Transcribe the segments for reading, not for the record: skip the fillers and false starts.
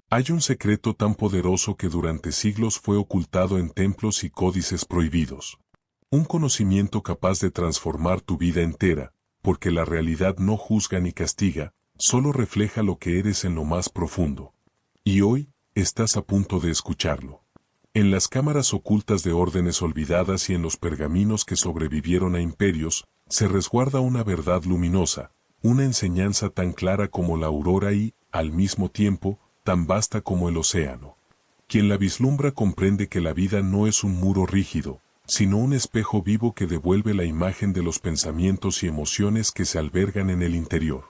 Hay un secreto tan poderoso que durante siglos fue ocultado en templos y códices prohibidos. Un conocimiento capaz de transformar tu vida entera, porque la realidad no juzga ni castiga, solo refleja lo que eres en lo más profundo. Y hoy, estás a punto de escucharlo. En las cámaras ocultas de órdenes olvidadas y en los pergaminos que sobrevivieron a imperios, se resguarda una verdad luminosa, una enseñanza tan clara como la aurora y, al mismo tiempo, tan vasta como el océano. Quien la vislumbra comprende que la vida no es un muro rígido, sino un espejo vivo que devuelve la imagen de los pensamientos y emociones que se albergan en el interior.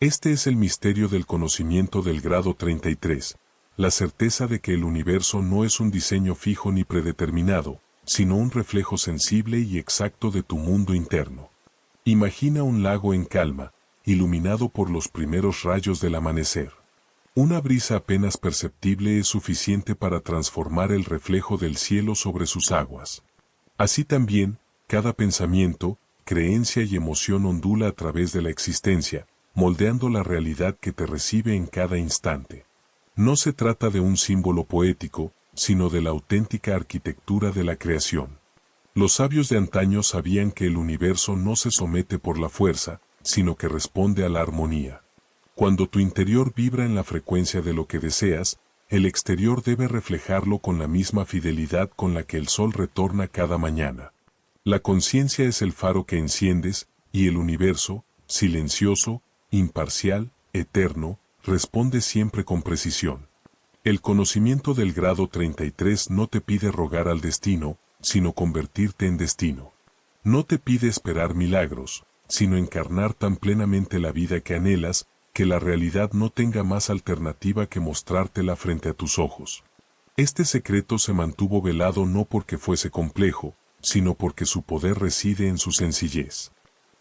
Este es el misterio del conocimiento del grado 33, la certeza de que el universo no es un diseño fijo ni predeterminado, sino un reflejo sensible y exacto de tu mundo interno. Imagina un lago en calma, iluminado por los primeros rayos del amanecer. Una brisa apenas perceptible es suficiente para transformar el reflejo del cielo sobre sus aguas. Así también, cada pensamiento, creencia y emoción ondula a través de la existencia, moldeando la realidad que te recibe en cada instante. No se trata de un símbolo poético, sino de la auténtica arquitectura de la creación. Los sabios de antaño sabían que el universo no se somete por la fuerza, sino que responde a la armonía. Cuando tu interior vibra en la frecuencia de lo que deseas, el exterior debe reflejarlo con la misma fidelidad con la que el sol retorna cada mañana. La conciencia es el faro que enciendes, y el universo, silencioso, imparcial, eterno, responde siempre con precisión. El conocimiento del grado 33 no te pide rogar al destino, sino convertirte en destino. No te pide esperar milagros, sino encarnar tan plenamente la vida que anhelas, que la realidad no tenga más alternativa que mostrártela frente a tus ojos. Este secreto se mantuvo velado no porque fuese complejo, sino porque su poder reside en su sencillez.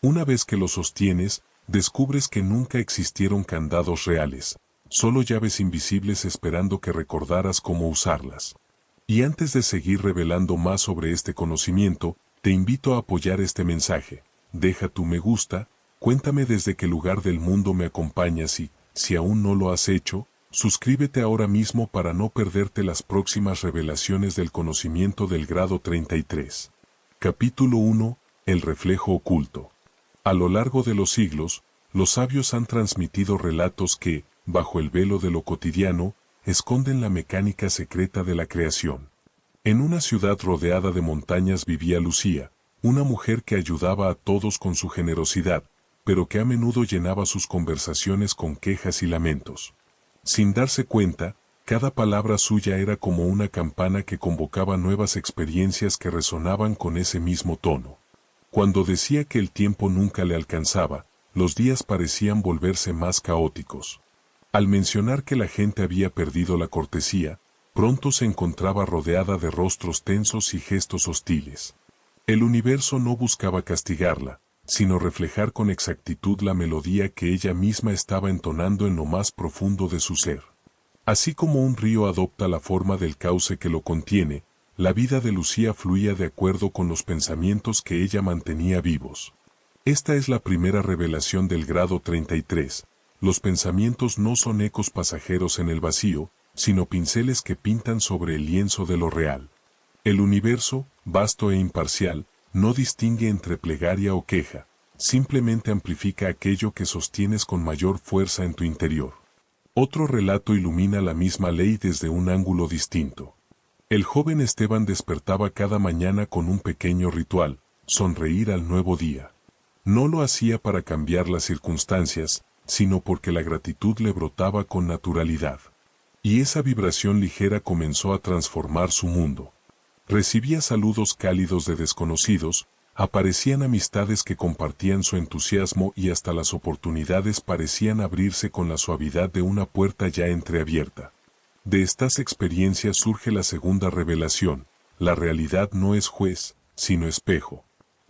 Una vez que lo sostienes, descubres que nunca existieron candados reales, solo llaves invisibles esperando que recordaras cómo usarlas. Y antes de seguir revelando más sobre este conocimiento, te invito a apoyar este mensaje. Deja tu me gusta, cuéntame desde qué lugar del mundo me acompañas y, si aún no lo has hecho, suscríbete ahora mismo para no perderte las próximas revelaciones del conocimiento del grado 33. Capítulo 1. El reflejo oculto. A lo largo de los siglos, los sabios han transmitido relatos que, bajo el velo de lo cotidiano, esconden la mecánica secreta de la creación. En una ciudad rodeada de montañas vivía Lucía, una mujer que ayudaba a todos con su generosidad, pero que a menudo llenaba sus conversaciones con quejas y lamentos. Sin darse cuenta, cada palabra suya era como una campana que convocaba nuevas experiencias que resonaban con ese mismo tono. Cuando decía que el tiempo nunca le alcanzaba, los días parecían volverse más caóticos. Al mencionar que la gente había perdido la cortesía, pronto se encontraba rodeada de rostros tensos y gestos hostiles. El universo no buscaba castigarla, sino reflejar con exactitud la melodía que ella misma estaba entonando en lo más profundo de su ser. Así como un río adopta la forma del cauce que lo contiene, la vida de Lucía fluía de acuerdo con los pensamientos que ella mantenía vivos. Esta es la primera revelación del grado 33. Los pensamientos no son ecos pasajeros en el vacío, sino pinceles que pintan sobre el lienzo de lo real. El universo, vasto e imparcial, no distingue entre plegaria o queja, simplemente amplifica aquello que sostienes con mayor fuerza en tu interior. Otro relato ilumina la misma ley desde un ángulo distinto. El joven Esteban despertaba cada mañana con un pequeño ritual, sonreír al nuevo día. No lo hacía para cambiar las circunstancias, sino porque la gratitud le brotaba con naturalidad. Y esa vibración ligera comenzó a transformar su mundo. Recibía saludos cálidos de desconocidos, aparecían amistades que compartían su entusiasmo y hasta las oportunidades parecían abrirse con la suavidad de una puerta ya entreabierta. De estas experiencias surge la segunda revelación: la realidad no es juez, sino espejo.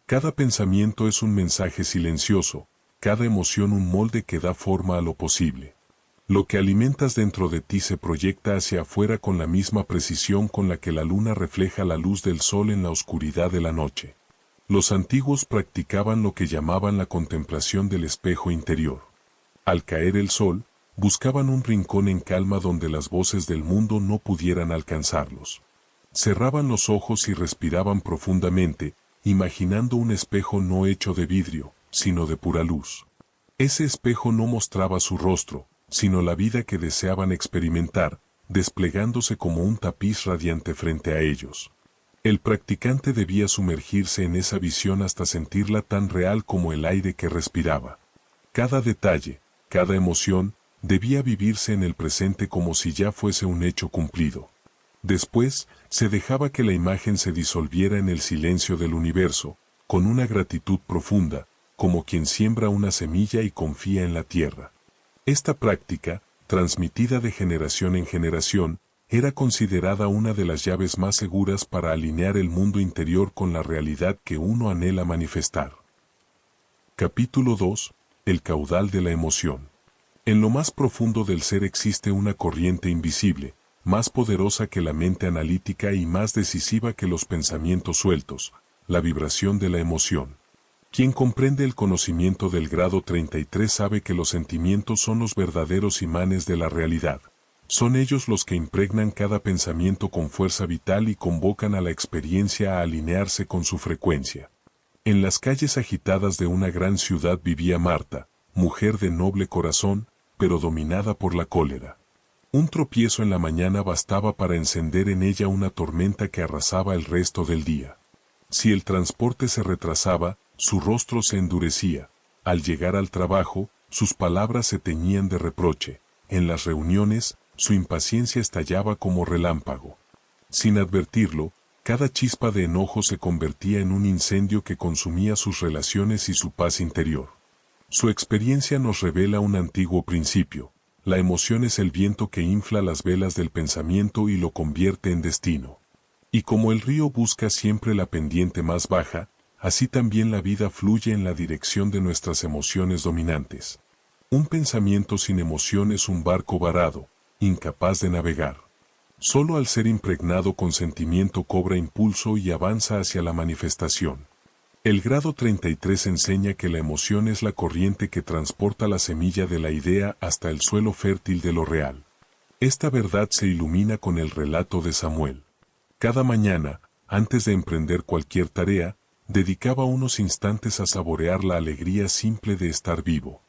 Cada pensamiento es un mensaje silencioso, cada emoción un molde que da forma a lo posible. Lo que alimentas dentro de ti se proyecta hacia afuera con la misma precisión con la que la luna refleja la luz del sol en la oscuridad de la noche. Los antiguos practicaban lo que llamaban la contemplación del espejo interior. Al caer el sol, Buscaban un rincón en calma donde las voces del mundo no pudieran alcanzarlos. Cerraban los ojos y respiraban profundamente, imaginando un espejo no hecho de vidrio, sino de pura luz. Ese espejo no mostraba su rostro, sino la vida que deseaban experimentar, desplegándose como un tapiz radiante frente a ellos. El practicante debía sumergirse en esa visión hasta sentirla tan real como el aire que respiraba. Cada detalle, cada emoción, debía vivirse en el presente como si ya fuese un hecho cumplido. Después, se dejaba que la imagen se disolviera en el silencio del universo, con una gratitud profunda, como quien siembra una semilla y confía en la tierra. Esta práctica, transmitida de generación en generación, era considerada una de las llaves más seguras para alinear el mundo interior con la realidad que uno anhela manifestar. Capítulo 2. El caudal de la emoción. En lo más profundo del ser existe una corriente invisible, más poderosa que la mente analítica y más decisiva que los pensamientos sueltos, la vibración de la emoción. Quien comprende el conocimiento del grado 33 sabe que los sentimientos son los verdaderos imanes de la realidad. Son ellos los que impregnan cada pensamiento con fuerza vital y convocan a la experiencia a alinearse con su frecuencia. En las calles agitadas de una gran ciudad vivía Marta, mujer de noble corazón, pero dominada por la cólera. Un tropiezo en la mañana bastaba para encender en ella una tormenta que arrasaba el resto del día. Si el transporte se retrasaba, su rostro se endurecía. Al llegar al trabajo, sus palabras se teñían de reproche. En las reuniones, su impaciencia estallaba como relámpago. Sin advertirlo, cada chispa de enojo se convertía en un incendio que consumía sus relaciones y su paz interior. Su experiencia nos revela un antiguo principio. La emoción es el viento que infla las velas del pensamiento y lo convierte en destino. Y como el río busca siempre la pendiente más baja, así también la vida fluye en la dirección de nuestras emociones dominantes. Un pensamiento sin emoción es un barco varado, incapaz de navegar. Solo al ser impregnado con sentimiento cobra impulso y avanza hacia la manifestación. El grado 33 enseña que la emoción es la corriente que transporta la semilla de la idea hasta el suelo fértil de lo real. Esta verdad se ilumina con el relato de Samuel. Cada mañana, antes de emprender cualquier tarea, dedicaba unos instantes a saborear la alegría simple de estar vivo.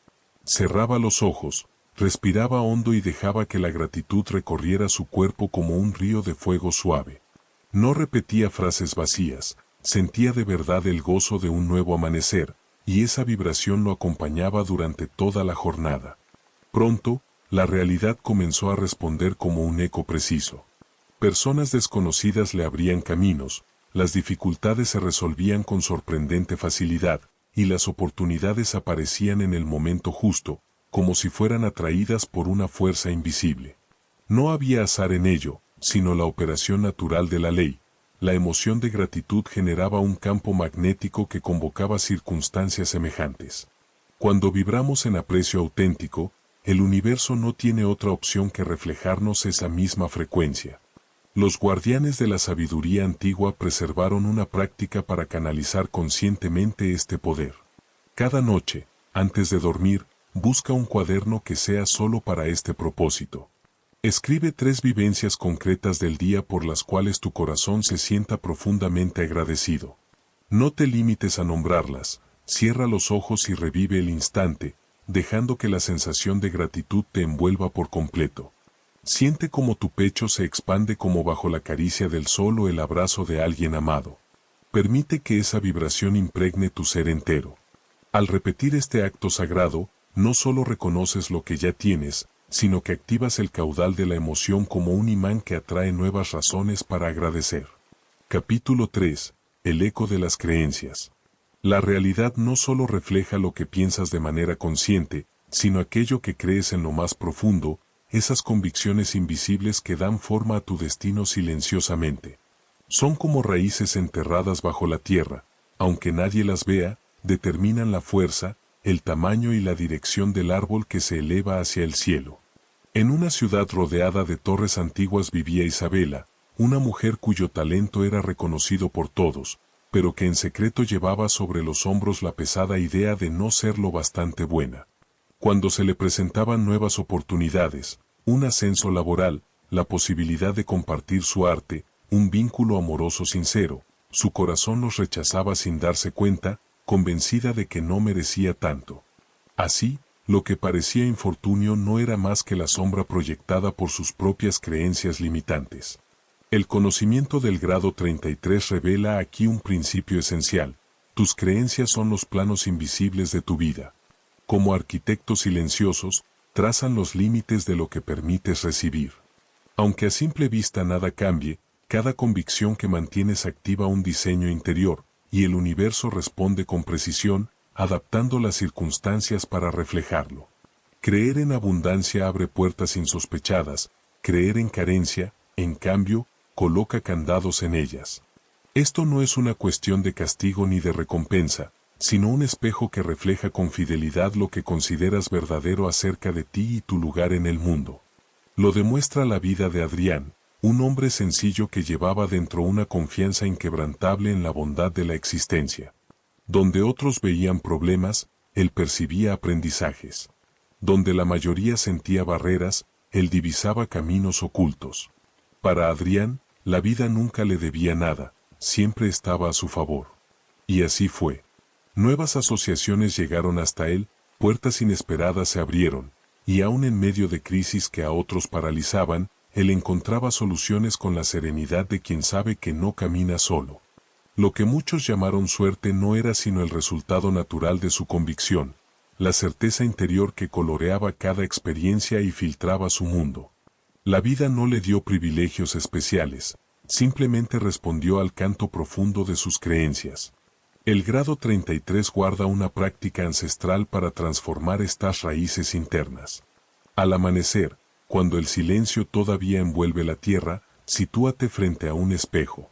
Cerraba los ojos, respiraba hondo y dejaba que la gratitud recorriera su cuerpo como un río de fuego suave. No repetía frases vacías, sentía de verdad el gozo de un nuevo amanecer, y esa vibración lo acompañaba durante toda la jornada. Pronto, la realidad comenzó a responder como un eco preciso. Personas desconocidas le abrían caminos, las dificultades se resolvían con sorprendente facilidad, y las oportunidades aparecían en el momento justo, como si fueran atraídas por una fuerza invisible. No había azar en ello, sino la operación natural de la ley. La emoción de gratitud generaba un campo magnético que convocaba circunstancias semejantes. Cuando vibramos en aprecio auténtico, el universo no tiene otra opción que reflejarnos esa misma frecuencia. Los guardianes de la sabiduría antigua preservaron una práctica para canalizar conscientemente este poder. Cada noche, antes de dormir, busca un cuaderno que sea solo para este propósito. Escribe 3 vivencias concretas del día por las cuales tu corazón se sienta profundamente agradecido. No te limites a nombrarlas, cierra los ojos y revive el instante, dejando que la sensación de gratitud te envuelva por completo. Siente como tu pecho se expande como bajo la caricia del sol o el abrazo de alguien amado. Permite que esa vibración impregne tu ser entero. Al repetir este acto sagrado, no solo reconoces lo que ya tienes, sino que activas el caudal de la emoción como un imán que atrae nuevas razones para agradecer. Capítulo 3. El eco de las creencias. La realidad no solo refleja lo que piensas de manera consciente, sino aquello que crees en lo más profundo, esas convicciones invisibles que dan forma a tu destino silenciosamente. Son como raíces enterradas bajo la tierra, aunque nadie las vea, determinan la fuerza, el tamaño y la dirección del árbol que se eleva hacia el cielo. En una ciudad rodeada de torres antiguas vivía Isabela, una mujer cuyo talento era reconocido por todos, pero que en secreto llevaba sobre los hombros la pesada idea de no ser lo bastante buena. Cuando se le presentaban nuevas oportunidades, un ascenso laboral, la posibilidad de compartir su arte, un vínculo amoroso sincero, su corazón los rechazaba sin darse cuenta, convencida de que no merecía tanto. Así, lo que parecía infortunio no era más que la sombra proyectada por sus propias creencias limitantes. El conocimiento del grado 33 revela aquí un principio esencial. Tus creencias son los planos invisibles de tu vida. Como arquitectos silenciosos, trazan los límites de lo que permites recibir. Aunque a simple vista nada cambie, cada convicción que mantienes activa un diseño interior, y el universo responde con precisión, adaptando las circunstancias para reflejarlo. Creer en abundancia abre puertas insospechadas, creer en carencia, en cambio, coloca candados en ellas. Esto no es una cuestión de castigo ni de recompensa, sino un espejo que refleja con fidelidad lo que consideras verdadero acerca de ti y tu lugar en el mundo. Lo demuestra la vida de Adrián, un hombre sencillo que llevaba dentro una confianza inquebrantable en la bondad de la existencia. Donde otros veían problemas, él percibía aprendizajes. Donde la mayoría sentía barreras, él divisaba caminos ocultos. Para Adrián, la vida nunca le debía nada, siempre estaba a su favor. Y así fue. Nuevas asociaciones llegaron hasta él, puertas inesperadas se abrieron, y aun en medio de crisis que a otros paralizaban, él encontraba soluciones con la serenidad de quien sabe que no camina solo. Lo que muchos llamaron suerte no era sino el resultado natural de su convicción, la certeza interior que coloreaba cada experiencia y filtraba su mundo. La vida no le dio privilegios especiales, simplemente respondió al canto profundo de sus creencias. El grado 33 guarda una práctica ancestral para transformar estas raíces internas. Al amanecer, cuando el silencio todavía envuelve la tierra, sitúate frente a un espejo.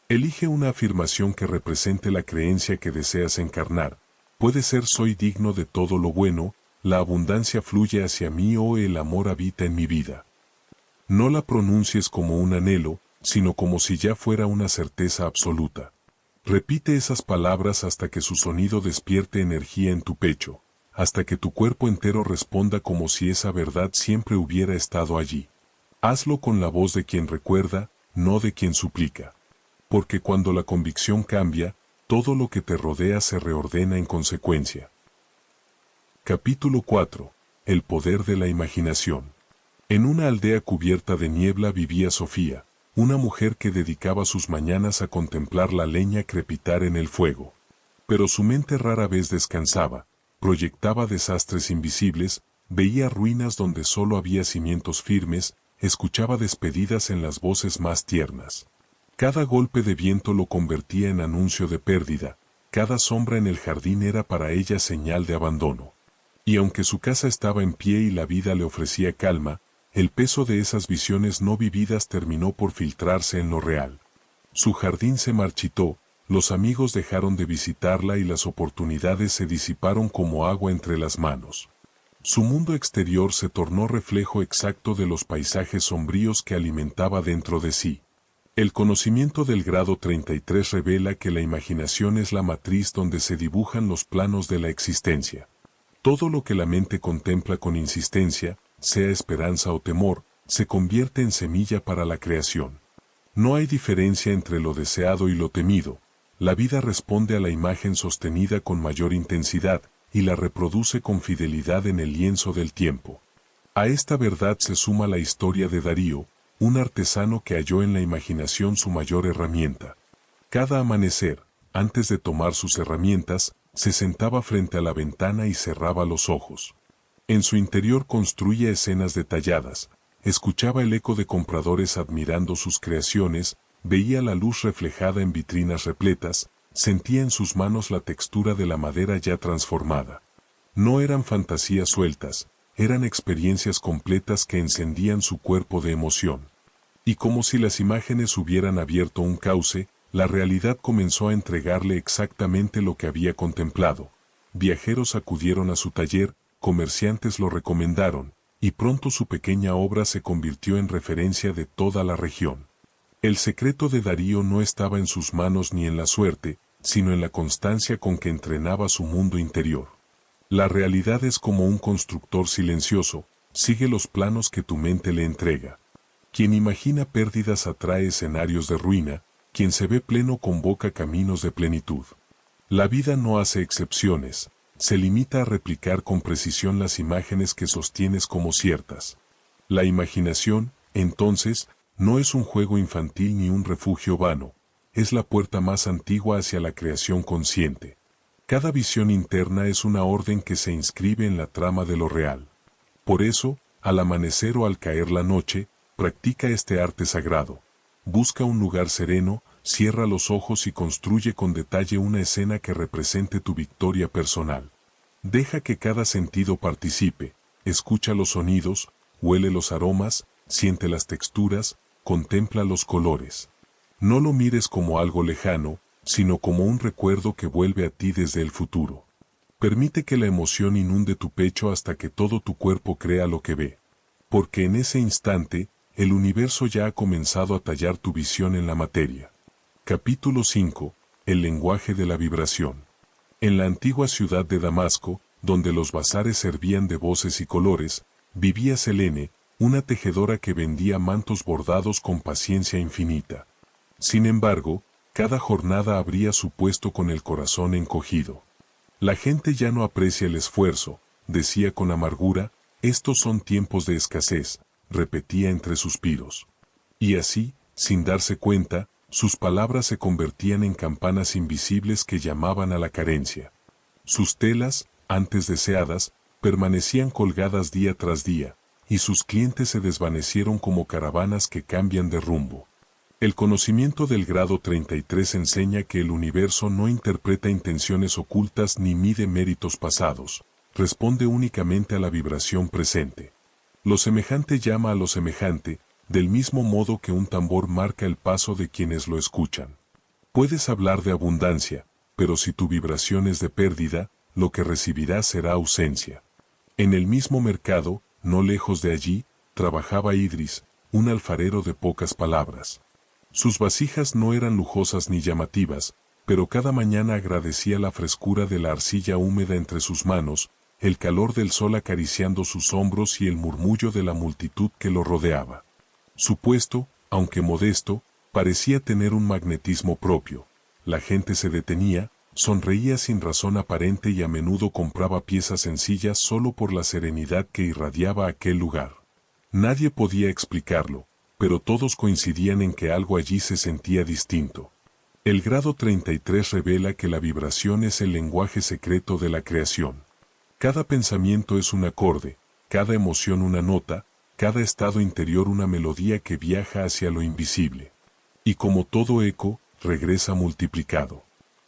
Elige una afirmación que represente la creencia que deseas encarnar. Puede ser soy digno de todo lo bueno, la abundancia fluye hacia mí o el amor habita en mi vida. No la pronuncies como un anhelo, sino como si ya fuera una certeza absoluta. Repite esas palabras hasta que su sonido despierte energía en tu pecho, hasta que tu cuerpo entero responda como si esa verdad siempre hubiera estado allí. Hazlo con la voz de quien recuerda, no de quien suplica. Porque cuando la convicción cambia, todo lo que te rodea se reordena en consecuencia. Capítulo 4. El poder de la imaginación. En una aldea cubierta de niebla vivía Sofía, una mujer que dedicaba sus mañanas a contemplar la leña crepitar en el fuego. Pero su mente rara vez descansaba, proyectaba desastres invisibles, veía ruinas donde solo había cimientos firmes, escuchaba despedidas en las voces más tiernas. Cada golpe de viento lo convertía en anuncio de pérdida, cada sombra en el jardín era para ella señal de abandono. Y aunque su casa estaba en pie y la vida le ofrecía calma, el peso de esas visiones no vividas terminó por filtrarse en lo real. Su jardín se marchitó, los amigos dejaron de visitarla y las oportunidades se disiparon como agua entre las manos. Su mundo exterior se tornó reflejo exacto de los paisajes sombríos que alimentaba dentro de sí. El conocimiento del grado 33 revela que la imaginación es la matriz donde se dibujan los planos de la existencia. Todo lo que la mente contempla con insistencia, sea esperanza o temor, se convierte en semilla para la creación. No hay diferencia entre lo deseado y lo temido. La vida responde a la imagen sostenida con mayor intensidad, y la reproduce con fidelidad en el lienzo del tiempo. A esta verdad se suma la historia de Darío, un artesano que halló en la imaginación su mayor herramienta. Cada amanecer, antes de tomar sus herramientas, se sentaba frente a la ventana y cerraba los ojos. En su interior construía escenas detalladas, escuchaba el eco de compradores admirando sus creaciones, veía la luz reflejada en vitrinas repletas, sentía en sus manos la textura de la madera ya transformada. No eran fantasías sueltas, eran experiencias completas que encendían su cuerpo de emoción. Y como si las imágenes hubieran abierto un cauce, la realidad comenzó a entregarle exactamente lo que había contemplado. Viajeros acudieron a su taller, comerciantes lo recomendaron, y pronto su pequeña obra se convirtió en referencia de toda la región. El secreto de Darío no estaba en sus manos ni en la suerte, sino en la constancia con que entrenaba su mundo interior. La realidad es como un constructor silencioso, sigue los planos que tu mente le entrega. Quien imagina pérdidas atrae escenarios de ruina, quien se ve pleno convoca caminos de plenitud. La vida no hace excepciones, se limita a replicar con precisión las imágenes que sostienes como ciertas. La imaginación, entonces, no es un juego infantil ni un refugio vano, es la puerta más antigua hacia la creación consciente. Cada visión interna es una orden que se inscribe en la trama de lo real. Por eso, al amanecer o al caer la noche, practica este arte sagrado. Busca un lugar sereno, cierra los ojos y construye con detalle una escena que represente tu victoria personal. Deja que cada sentido participe, escucha los sonidos, huele los aromas, siente las texturas, contempla los colores. No lo mires como algo lejano, sino como un recuerdo que vuelve a ti desde el futuro. Permite que la emoción inunde tu pecho hasta que todo tu cuerpo crea lo que ve. Porque en ese instante, el universo ya ha comenzado a tallar tu visión en la materia. Capítulo 5. El lenguaje de la vibración. En la antigua ciudad de Damasco, donde los bazares servían de voces y colores, vivía Selene, una tejedora que vendía mantos bordados con paciencia infinita. Sin embargo, cada jornada abría su puesto con el corazón encogido. La gente ya no aprecia el esfuerzo, decía con amargura, estos son tiempos de escasez, repetía entre suspiros. Y así, sin darse cuenta, sus palabras se convertían en campanas invisibles que llamaban a la carencia. Sus telas, antes deseadas, permanecían colgadas día tras día, y sus clientes se desvanecieron como caravanas que cambian de rumbo. El conocimiento del grado 33 enseña que el universo no interpreta intenciones ocultas ni mide méritos pasados, responde únicamente a la vibración presente. Lo semejante llama a lo semejante, del mismo modo que un tambor marca el paso de quienes lo escuchan. Puedes hablar de abundancia, pero si tu vibración es de pérdida, lo que recibirás será ausencia. En el mismo mercado, no lejos de allí, trabajaba Idris, un alfarero de pocas palabras. Sus vasijas no eran lujosas ni llamativas, pero cada mañana agradecía la frescura de la arcilla húmeda entre sus manos, el calor del sol acariciando sus hombros y el murmullo de la multitud que lo rodeaba. Su puesto, aunque modesto, parecía tener un magnetismo propio. La gente se detenía, sonreía sin razón aparente y a menudo compraba piezas sencillas solo por la serenidad que irradiaba aquel lugar. Nadie podía explicarlo, pero todos coincidían en que algo allí se sentía distinto. El grado 33 revela que la vibración es el lenguaje secreto de la creación. Cada pensamiento es un acorde, cada emoción una nota, cada estado interior una melodía que viaja hacia lo invisible. Y como todo eco, regresa multiplicado.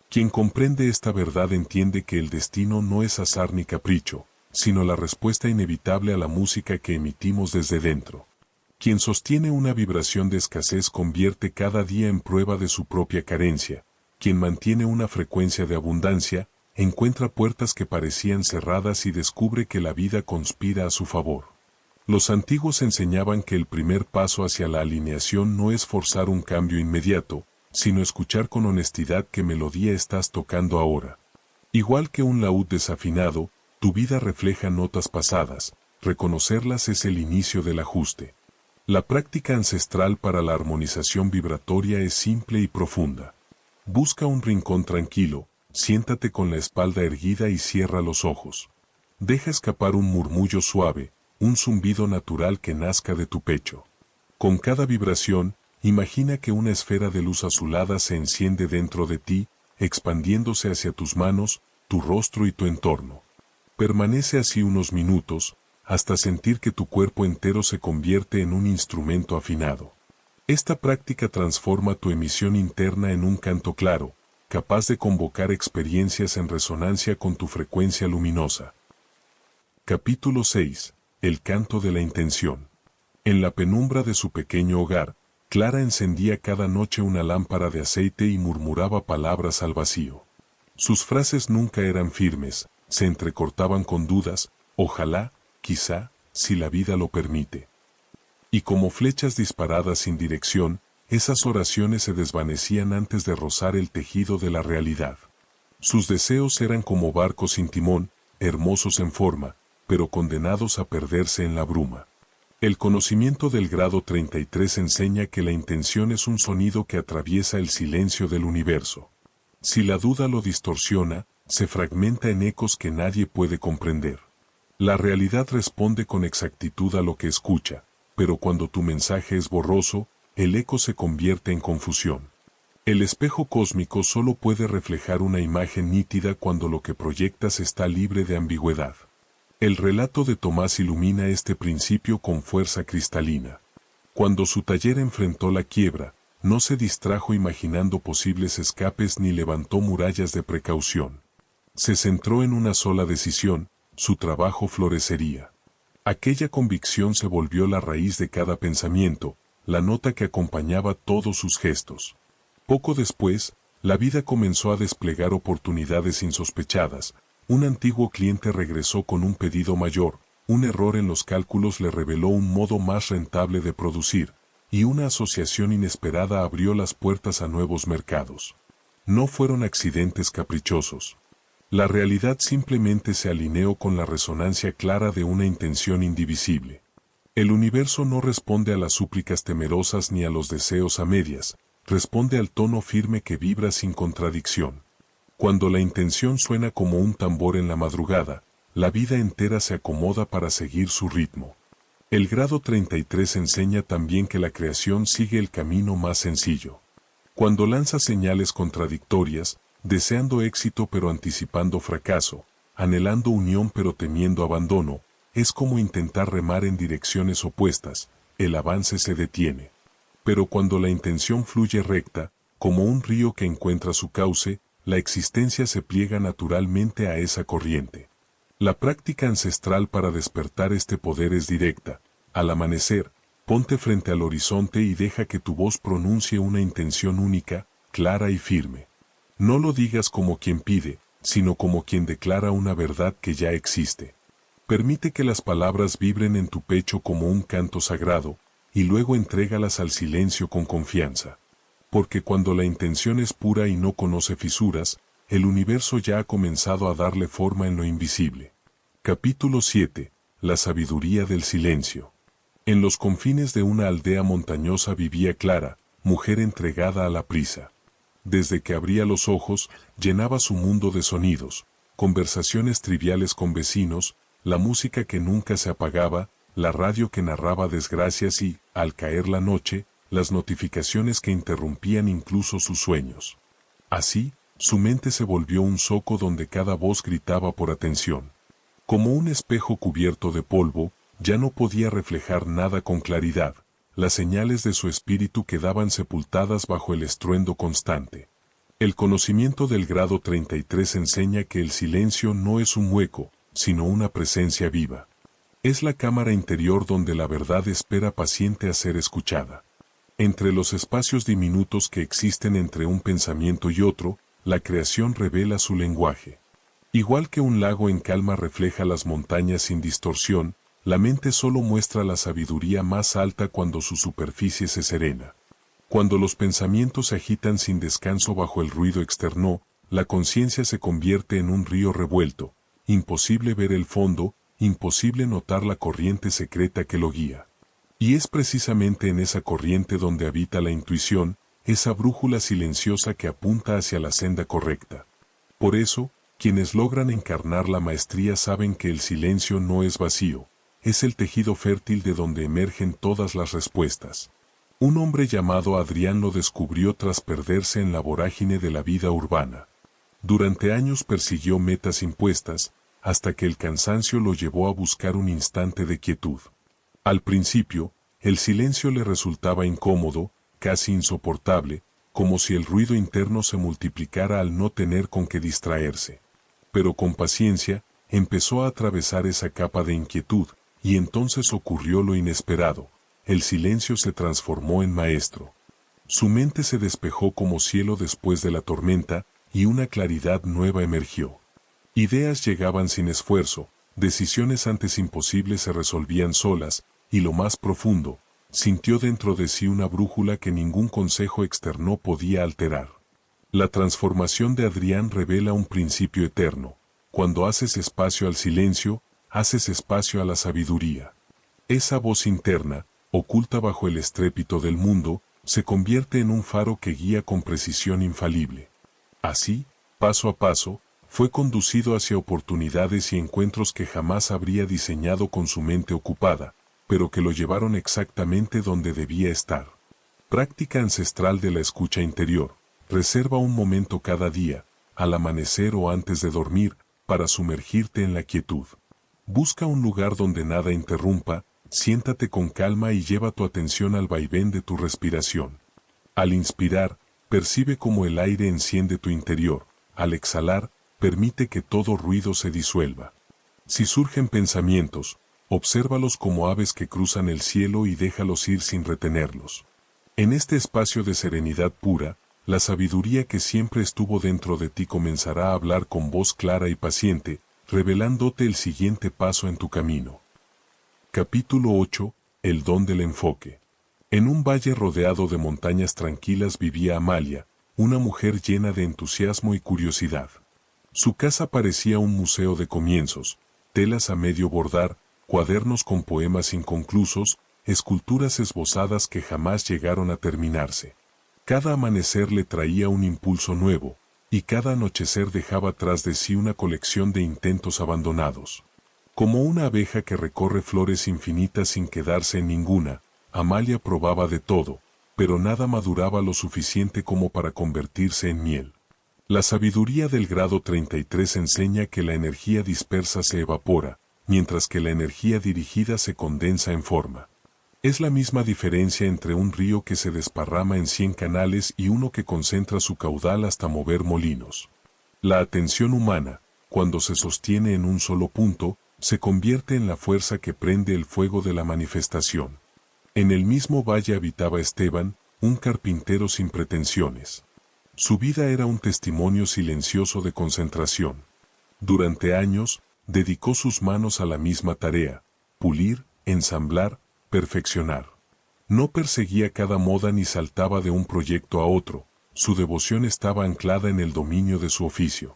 Quien comprende esta verdad entiende que el destino no es azar ni capricho, sino la respuesta inevitable a la música que emitimos desde dentro. Quien sostiene una vibración de escasez convierte cada día en prueba de su propia carencia. Quien mantiene una frecuencia de abundancia, encuentra puertas que parecían cerradas y descubre que la vida conspira a su favor. Los antiguos enseñaban que el primer paso hacia la alineación no es forzar un cambio inmediato, sino escuchar con honestidad qué melodía estás tocando ahora. Igual que un laúd desafinado, tu vida refleja notas pasadas, reconocerlas es el inicio del ajuste. La práctica ancestral para la armonización vibratoria es simple y profunda. Busca un rincón tranquilo, siéntate con la espalda erguida y cierra los ojos. Deja escapar un murmullo suave, un zumbido natural que nazca de tu pecho. Con cada vibración, imagina que una esfera de luz azulada se enciende dentro de ti, expandiéndose hacia tus manos, tu rostro y tu entorno. Permanece así unos minutos, hasta sentir que tu cuerpo entero se convierte en un instrumento afinado. Esta práctica transforma tu emisión interna en un canto claro, capaz de convocar experiencias en resonancia con tu frecuencia luminosa. Capítulo 6. El canto de la intención. En la penumbra de su pequeño hogar, Clara encendía cada noche una lámpara de aceite y murmuraba palabras al vacío. Sus frases nunca eran firmes, se entrecortaban con dudas, ojalá, quizá, si la vida lo permite. Y como flechas disparadas sin dirección, esas oraciones se desvanecían antes de rozar el tejido de la realidad. Sus deseos eran como barcos sin timón, hermosos en forma, pero condenados a perderse en la bruma. El conocimiento del grado 33 enseña que la intención es un sonido que atraviesa el silencio del universo. Si la duda lo distorsiona, se fragmenta en ecos que nadie puede comprender. La realidad responde con exactitud a lo que escucha, pero cuando tu mensaje es borroso, el eco se convierte en confusión. El espejo cósmico solo puede reflejar una imagen nítida cuando lo que proyectas está libre de ambigüedad. El relato de Tomás ilumina este principio con fuerza cristalina. Cuando su taller enfrentó la quiebra, no se distrajo imaginando posibles escapes ni levantó murallas de precaución. Se centró en una sola decisión: su trabajo florecería. Aquella convicción se volvió la raíz de cada pensamiento, la nota que acompañaba todos sus gestos. Poco después, la vida comenzó a desplegar oportunidades insospechadas. Un antiguo cliente regresó con un pedido mayor, un error en los cálculos le reveló un modo más rentable de producir, y una asociación inesperada abrió las puertas a nuevos mercados. No fueron accidentes caprichosos. La realidad simplemente se alineó con la resonancia clara de una intención indivisible. El universo no responde a las súplicas temerosas ni a los deseos a medias, responde al tono firme que vibra sin contradicción. Cuando la intención suena como un tambor en la madrugada, la vida entera se acomoda para seguir su ritmo. El grado 33 enseña también que la creación sigue el camino más sencillo. Cuando lanza señales contradictorias, deseando éxito pero anticipando fracaso, anhelando unión pero temiendo abandono, es como intentar remar en direcciones opuestas, el avance se detiene. Pero cuando la intención fluye recta, como un río que encuentra su cauce, la existencia se pliega naturalmente a esa corriente. La práctica ancestral para despertar este poder es directa. Al amanecer, ponte frente al horizonte y deja que tu voz pronuncie una intención única, clara y firme. No lo digas como quien pide, sino como quien declara una verdad que ya existe. Permite que las palabras vibren en tu pecho como un canto sagrado, y luego entrégalas al silencio con confianza. Porque cuando la intención es pura y no conoce fisuras, el universo ya ha comenzado a darle forma en lo invisible. Capítulo 7. La sabiduría del silencio. En los confines de una aldea montañosa vivía Clara, mujer entregada a la prisa. Desde que abría los ojos, llenaba su mundo de sonidos, conversaciones triviales con vecinos, la música que nunca se apagaba, la radio que narraba desgracias y, al caer la noche, las notificaciones que interrumpían incluso sus sueños. Así, su mente se volvió un zoco donde cada voz gritaba por atención. Como un espejo cubierto de polvo, ya no podía reflejar nada con claridad. Las señales de su espíritu quedaban sepultadas bajo el estruendo constante. El conocimiento del grado 33 enseña que el silencio no es un hueco, sino una presencia viva. Es la cámara interior donde la verdad espera paciente a ser escuchada. Entre los espacios diminutos que existen entre un pensamiento y otro, la creación revela su lenguaje. Igual que un lago en calma refleja las montañas sin distorsión, la mente solo muestra la sabiduría más alta cuando su superficie se serena. Cuando los pensamientos se agitan sin descanso bajo el ruido externo, la conciencia se convierte en un río revuelto, imposible ver el fondo, imposible notar la corriente secreta que lo guía. Y es precisamente en esa corriente donde habita la intuición, esa brújula silenciosa que apunta hacia la senda correcta. Por eso, quienes logran encarnar la maestría saben que el silencio no es vacío, es el tejido fértil de donde emergen todas las respuestas. Un hombre llamado Adrián lo descubrió tras perderse en la vorágine de la vida urbana. Durante años persiguió metas impuestas, hasta que el cansancio lo llevó a buscar un instante de quietud. Al principio, el silencio le resultaba incómodo, casi insoportable, como si el ruido interno se multiplicara al no tener con qué distraerse. Pero con paciencia, empezó a atravesar esa capa de inquietud, y entonces ocurrió lo inesperado. El silencio se transformó en maestro. Su mente se despejó como cielo después de la tormenta, y una claridad nueva emergió. Ideas llegaban sin esfuerzo, decisiones antes imposibles se resolvían solas, y lo más profundo, sintió dentro de sí una brújula que ningún consejo externo podía alterar. La transformación de Adrián revela un principio eterno. Cuando haces espacio al silencio, haces espacio a la sabiduría. Esa voz interna, oculta bajo el estrépito del mundo, se convierte en un faro que guía con precisión infalible. Así, paso a paso, fue conducido hacia oportunidades y encuentros que jamás habría diseñado con su mente ocupada, pero que lo llevaron exactamente donde debía estar. Práctica ancestral de la escucha interior. Reserva un momento cada día, al amanecer o antes de dormir, para sumergirte en la quietud. Busca un lugar donde nada interrumpa, siéntate con calma y lleva tu atención al vaivén de tu respiración. Al inspirar, percibe cómo el aire enciende tu interior. Al exhalar, permite que todo ruido se disuelva. Si surgen pensamientos, obsérvalos como aves que cruzan el cielo y déjalos ir sin retenerlos. En este espacio de serenidad pura, la sabiduría que siempre estuvo dentro de ti comenzará a hablar con voz clara y paciente, revelándote el siguiente paso en tu camino. Capítulo 8. El don del enfoque. En un valle rodeado de montañas tranquilas vivía Amalia, una mujer llena de entusiasmo y curiosidad. Su casa parecía un museo de comienzos, telas a medio bordar, cuadernos con poemas inconclusos, esculturas esbozadas que jamás llegaron a terminarse. Cada amanecer le traía un impulso nuevo, y cada anochecer dejaba tras de sí una colección de intentos abandonados. Como una abeja que recorre flores infinitas sin quedarse en ninguna, Amalia probaba de todo, pero nada maduraba lo suficiente como para convertirse en miel. La sabiduría del grado 33 enseña que la energía dispersa se evapora, mientras que la energía dirigida se condensa en forma. Es la misma diferencia entre un río que se desparrama en 100 canales y uno que concentra su caudal hasta mover molinos. La atención humana, cuando se sostiene en un solo punto, se convierte en la fuerza que prende el fuego de la manifestación. En el mismo valle habitaba Esteban, un carpintero sin pretensiones. Su vida era un testimonio silencioso de concentración. Durante años, dedicó sus manos a la misma tarea: pulir, ensamblar, perfeccionar. No perseguía cada moda ni saltaba de un proyecto a otro, su devoción estaba anclada en el dominio de su oficio.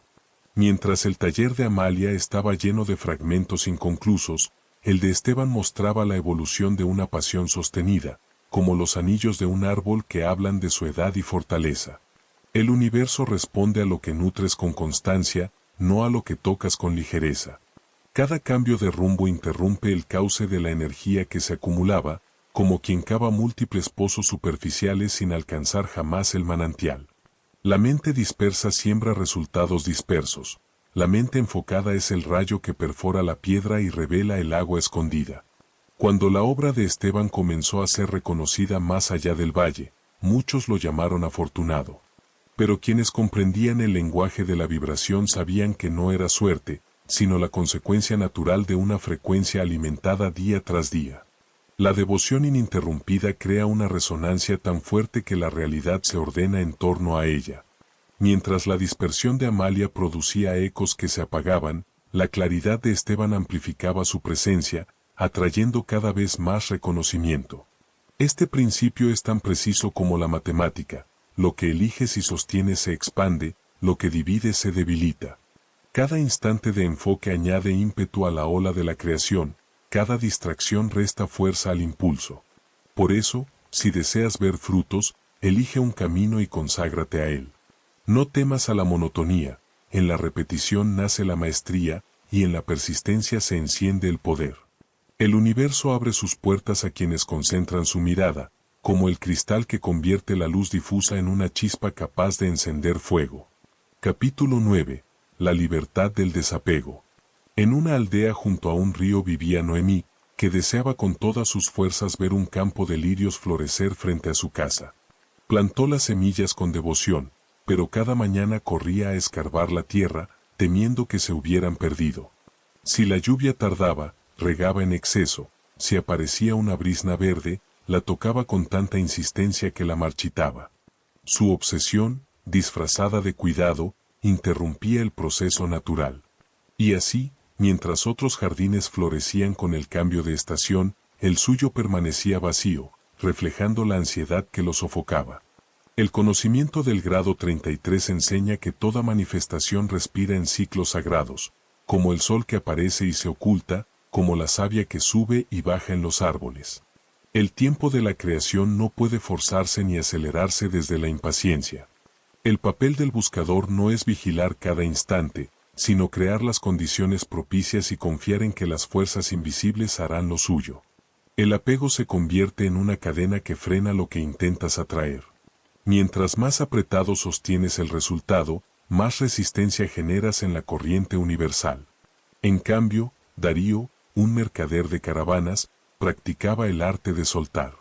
Mientras el taller de Amalia estaba lleno de fragmentos inconclusos, el de Esteban mostraba la evolución de una pasión sostenida, como los anillos de un árbol que hablan de su edad y fortaleza. El universo responde a lo que nutres con constancia, no a lo que tocas con ligereza. Cada cambio de rumbo interrumpe el cauce de la energía que se acumulaba, como quien cava múltiples pozos superficiales sin alcanzar jamás el manantial. La mente dispersa siembra resultados dispersos. La mente enfocada es el rayo que perfora la piedra y revela el agua escondida. Cuando la obra de Esteban comenzó a ser reconocida más allá del valle, muchos lo llamaron afortunado. Pero quienes comprendían el lenguaje de la vibración sabían que no era suerte, sino la consecuencia natural de una frecuencia alimentada día tras día. La devoción ininterrumpida crea una resonancia tan fuerte que la realidad se ordena en torno a ella. Mientras la dispersión de Amalia producía ecos que se apagaban, la claridad de Esteban amplificaba su presencia, atrayendo cada vez más reconocimiento. Este principio es tan preciso como la matemática: lo que eliges y sostienes se expande, lo que divides se debilita. Cada instante de enfoque añade ímpetu a la ola de la creación, cada distracción resta fuerza al impulso. Por eso, si deseas ver frutos, elige un camino y conságrate a él. No temas a la monotonía, en la repetición nace la maestría, y en la persistencia se enciende el poder. El universo abre sus puertas a quienes concentran su mirada, como el cristal que convierte la luz difusa en una chispa capaz de encender fuego. Capítulo 9. La libertad del desapego. En una aldea junto a un río vivía Noemí, que deseaba con todas sus fuerzas ver un campo de lirios florecer frente a su casa. Plantó las semillas con devoción, pero cada mañana corría a escarbar la tierra, temiendo que se hubieran perdido. Si la lluvia tardaba, regaba en exceso; si aparecía una brizna verde, la tocaba con tanta insistencia que la marchitaba. Su obsesión, disfrazada de cuidado, interrumpía el proceso natural. Y así, mientras otros jardines florecían con el cambio de estación, el suyo permanecía vacío, reflejando la ansiedad que lo sofocaba. El conocimiento del grado 33 enseña que toda manifestación respira en ciclos sagrados. como el sol que aparece y se oculta, como la savia que sube y baja en los árboles. El tiempo de la creación no puede forzarse ni acelerarse desde la impaciencia. El papel del buscador no es vigilar cada instante, sino crear las condiciones propicias y confiar en que las fuerzas invisibles harán lo suyo. El apego se convierte en una cadena que frena lo que intentas atraer. Mientras más apretado sostienes el resultado, más resistencia generas en la corriente universal. En cambio, Darío, un mercader de caravanas, practicaba el arte de soltar.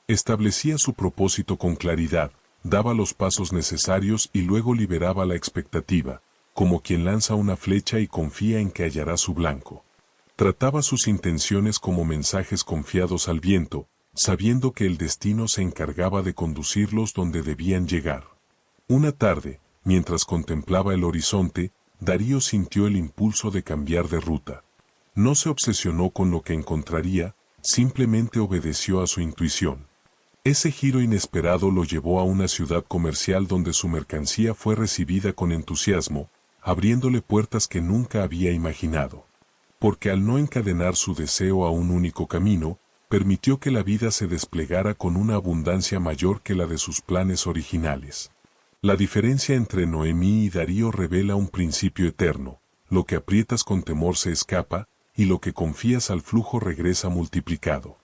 Establecía su propósito con claridad, daba los pasos necesarios y luego liberaba la expectativa, como quien lanza una flecha y confía en que hallará su blanco. Trataba sus intenciones como mensajes confiados al viento, sabiendo que el destino se encargaba de conducirlos donde debían llegar. Una tarde, mientras contemplaba el horizonte, Darío sintió el impulso de cambiar de ruta. No se obsesionó con lo que encontraría, simplemente obedeció a su intuición. Ese giro inesperado lo llevó a una ciudad comercial donde su mercancía fue recibida con entusiasmo, abriéndole puertas que nunca había imaginado. Porque al no encadenar su deseo a un único camino, permitió que la vida se desplegara con una abundancia mayor que la de sus planes originales. La diferencia entre Noemí y Darío revela un principio eterno: lo que aprietas con temor se escapa, y lo que confías al flujo regresa multiplicado.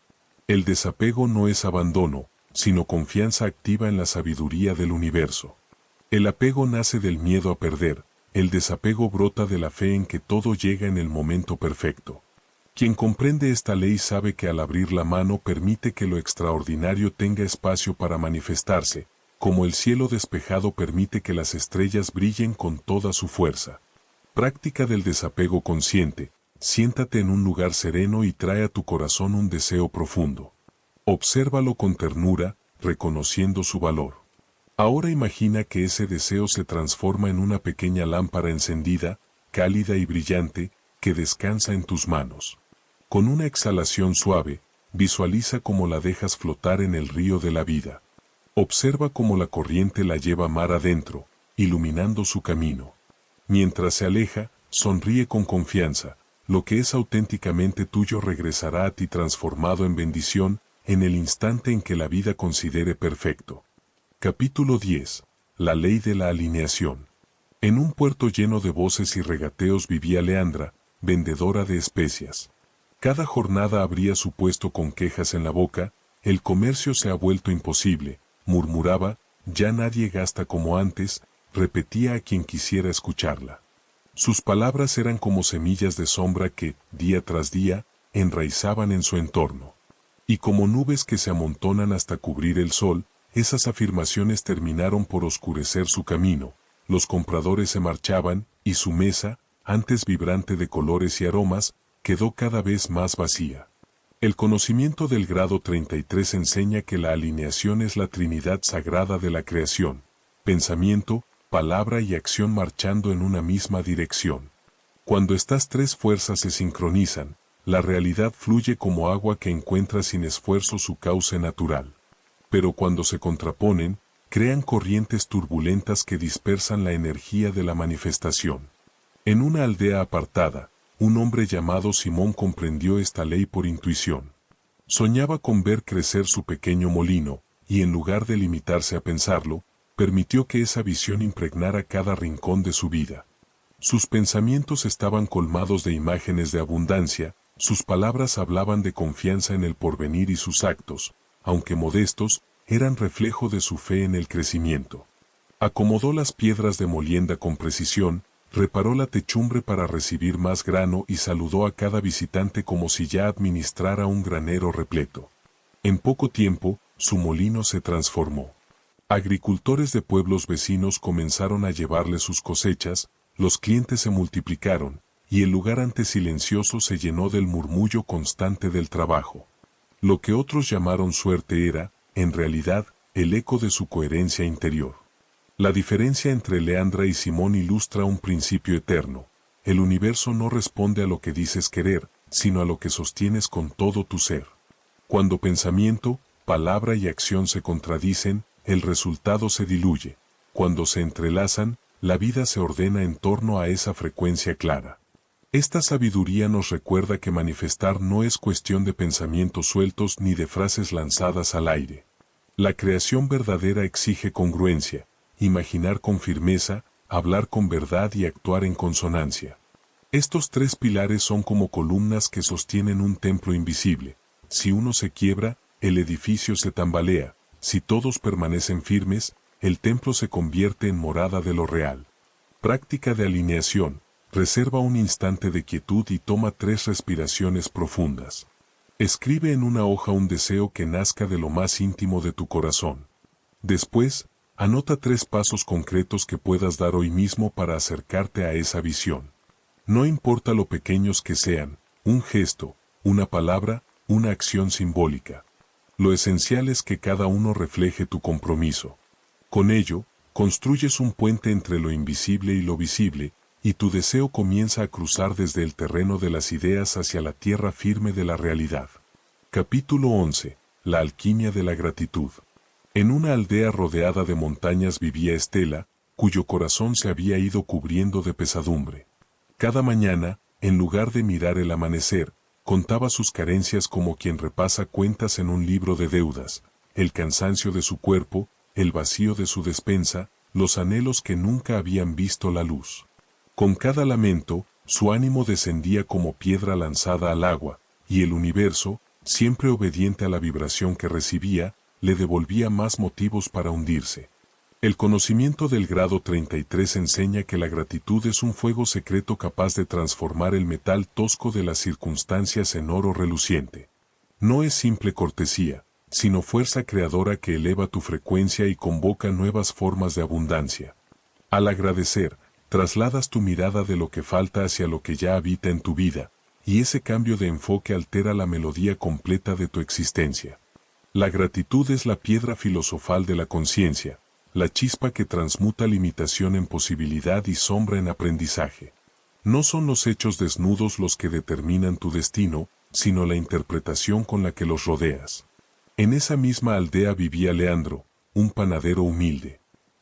El desapego no es abandono, sino confianza activa en la sabiduría del universo. El apego nace del miedo a perder, el desapego brota de la fe en que todo llega en el momento perfecto. Quien comprende esta ley sabe que al abrir la mano permite que lo extraordinario tenga espacio para manifestarse, como el cielo despejado permite que las estrellas brillen con toda su fuerza. Práctica del desapego consciente. Siéntate en un lugar sereno y trae a tu corazón un deseo profundo. Obsérvalo con ternura, reconociendo su valor. Ahora imagina que ese deseo se transforma en una pequeña lámpara encendida, cálida y brillante, que descansa en tus manos. Con una exhalación suave, visualiza cómo la dejas flotar en el río de la vida. Observa cómo la corriente la lleva mar adentro, iluminando su camino. Mientras se aleja, sonríe con confianza. Lo que es auténticamente tuyo regresará a ti transformado en bendición, en el instante en que la vida considere perfecto. Capítulo 10. La ley de la alineación. En un puerto lleno de voces y regateos vivía Leandra, vendedora de especias. Cada jornada abría su puesto con quejas en la boca: el comercio se ha vuelto imposible, murmuraba, ya nadie gasta como antes, repetía a quien quisiera escucharla. Sus palabras eran como semillas de sombra que, día tras día, enraizaban en su entorno. Y como nubes que se amontonan hasta cubrir el sol, esas afirmaciones terminaron por oscurecer su camino. Los compradores se marchaban, y su mesa, antes vibrante de colores y aromas, quedó cada vez más vacía. El conocimiento del grado 33 enseña que la alineación es la trinidad sagrada de la creación: pensamiento, palabra y acción marchando en una misma dirección. Cuando estas tres fuerzas se sincronizan, la realidad fluye como agua que encuentra sin esfuerzo su cauce natural. Pero cuando se contraponen, crean corrientes turbulentas que dispersan la energía de la manifestación. En una aldea apartada, un hombre llamado Simón comprendió esta ley por intuición. Soñaba con ver crecer su pequeño molino, y en lugar de limitarse a pensarlo, permitió que esa visión impregnara cada rincón de su vida. Sus pensamientos estaban colmados de imágenes de abundancia, sus palabras hablaban de confianza en el porvenir y sus actos, aunque modestos, eran reflejo de su fe en el crecimiento. Acomodó las piedras de molienda con precisión, reparó la techumbre para recibir más grano y saludó a cada visitante como si ya administrara un granero repleto. En poco tiempo, su molino se transformó. Agricultores de pueblos vecinos comenzaron a llevarle sus cosechas, los clientes se multiplicaron, y el lugar antes silencioso se llenó del murmullo constante del trabajo. Lo que otros llamaron suerte era, en realidad, el eco de su coherencia interior. La diferencia entre Leandra y Simón ilustra un principio eterno: el universo no responde a lo que dices querer, sino a lo que sostienes con todo tu ser. Cuando pensamiento, palabra y acción se contradicen, el resultado se diluye. Cuando se entrelazan, la vida se ordena en torno a esa frecuencia clara. Esta sabiduría nos recuerda que manifestar no es cuestión de pensamientos sueltos ni de frases lanzadas al aire. La creación verdadera exige congruencia, imaginar con firmeza, hablar con verdad y actuar en consonancia. Estos tres pilares son como columnas que sostienen un templo invisible. Si uno se quiebra, el edificio se tambalea. Si todos permanecen firmes, el templo se convierte en morada de lo real. Práctica de alineación. Reserva un instante de quietud y toma 3 respiraciones profundas. Escribe en una hoja un deseo que nazca de lo más íntimo de tu corazón. Después, anota 3 pasos concretos que puedas dar hoy mismo para acercarte a esa visión. No importa lo pequeños que sean, un gesto, una palabra, una acción simbólica. Lo esencial es que cada uno refleje tu compromiso. Con ello, construyes un puente entre lo invisible y lo visible, y tu deseo comienza a cruzar desde el terreno de las ideas hacia la tierra firme de la realidad. Capítulo 11. La alquimia de la gratitud. En una aldea rodeada de montañas vivía Estela, cuyo corazón se había ido cubriendo de pesadumbre. Cada mañana, en lugar de mirar el amanecer, contaba sus carencias como quien repasa cuentas en un libro de deudas, el cansancio de su cuerpo, el vacío de su despensa, los anhelos que nunca habían visto la luz. Con cada lamento, su ánimo descendía como piedra lanzada al agua, y el universo, siempre obediente a la vibración que recibía, le devolvía más motivos para hundirse. El conocimiento del grado 33 enseña que la gratitud es un fuego secreto capaz de transformar el metal tosco de las circunstancias en oro reluciente. No es simple cortesía, sino fuerza creadora que eleva tu frecuencia y convoca nuevas formas de abundancia. Al agradecer, trasladas tu mirada de lo que falta hacia lo que ya habita en tu vida, y ese cambio de enfoque altera la melodía completa de tu existencia. La gratitud es la piedra filosofal de la conciencia, la chispa que transmuta limitación en posibilidad y sombra en aprendizaje. No son los hechos desnudos los que determinan tu destino, sino la interpretación con la que los rodeas. En esa misma aldea vivía Leandro, un panadero humilde.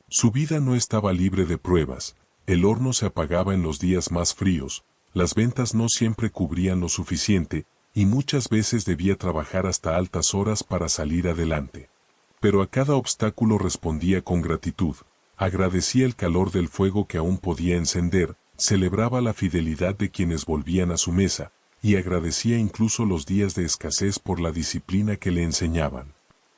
Su vida no estaba libre de pruebas. El horno se apagaba en los días más fríos, las ventas no siempre cubrían lo suficiente, y muchas veces debía trabajar hasta altas horas para salir adelante. Pero a cada obstáculo respondía con gratitud, agradecía el calor del fuego que aún podía encender, celebraba la fidelidad de quienes volvían a su mesa, y agradecía incluso los días de escasez por la disciplina que le enseñaban.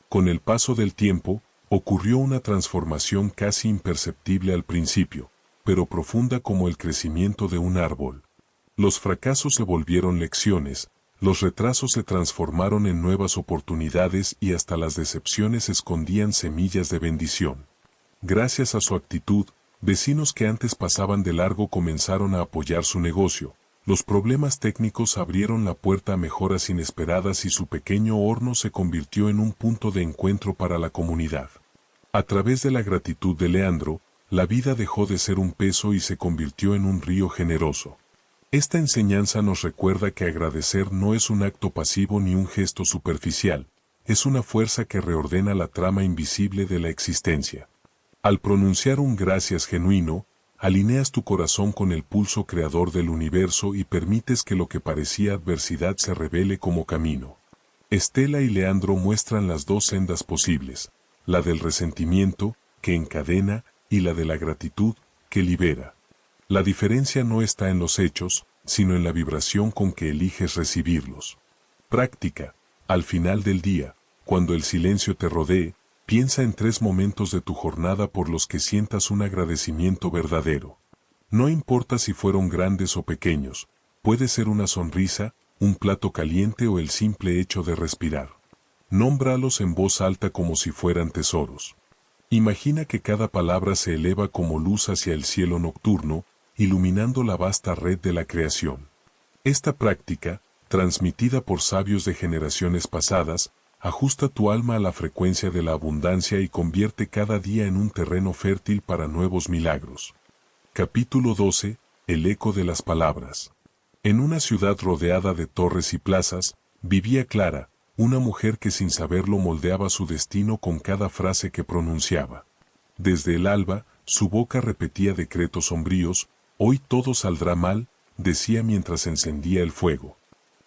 Con el paso del tiempo, ocurrió una transformación casi imperceptible al principio, pero profunda como el crecimiento de un árbol. Los fracasos se volvieron lecciones, los retrasos se transformaron en nuevas oportunidades y hasta las decepciones escondían semillas de bendición. Gracias a su actitud, vecinos que antes pasaban de largo comenzaron a apoyar su negocio, los problemas técnicos abrieron la puerta a mejoras inesperadas y su pequeño horno se convirtió en un punto de encuentro para la comunidad. A través de la gratitud de Leandro, la vida dejó de ser un peso y se convirtió en un río generoso. Esta enseñanza nos recuerda que agradecer no es un acto pasivo ni un gesto superficial, es una fuerza que reordena la trama invisible de la existencia. Al pronunciar un gracias genuino, alineas tu corazón con el pulso creador del universo y permites que lo que parecía adversidad se revele como camino. Estela y Leandro muestran las dos sendas posibles, la del resentimiento, que encadena, y la de la gratitud, que libera. La diferencia no está en los hechos, sino en la vibración con que eliges recibirlos. Práctica. Al final del día, cuando el silencio te rodee, piensa en 3 momentos de tu jornada por los que sientas un agradecimiento verdadero. No importa si fueron grandes o pequeños, puede ser una sonrisa, un plato caliente o el simple hecho de respirar. Nómbralos en voz alta como si fueran tesoros. Imagina que cada palabra se eleva como luz hacia el cielo nocturno, iluminando la vasta red de la creación. Esta práctica, transmitida por sabios de generaciones pasadas, ajusta tu alma a la frecuencia de la abundancia y convierte cada día en un terreno fértil para nuevos milagros. Capítulo 12. El eco de las palabras. En una ciudad rodeada de torres y plazas, vivía Clara, una mujer que sin saberlo moldeaba su destino con cada frase que pronunciaba. Desde el alba, su boca repetía decretos sombríos: hoy todo saldrá mal, decía mientras encendía el fuego.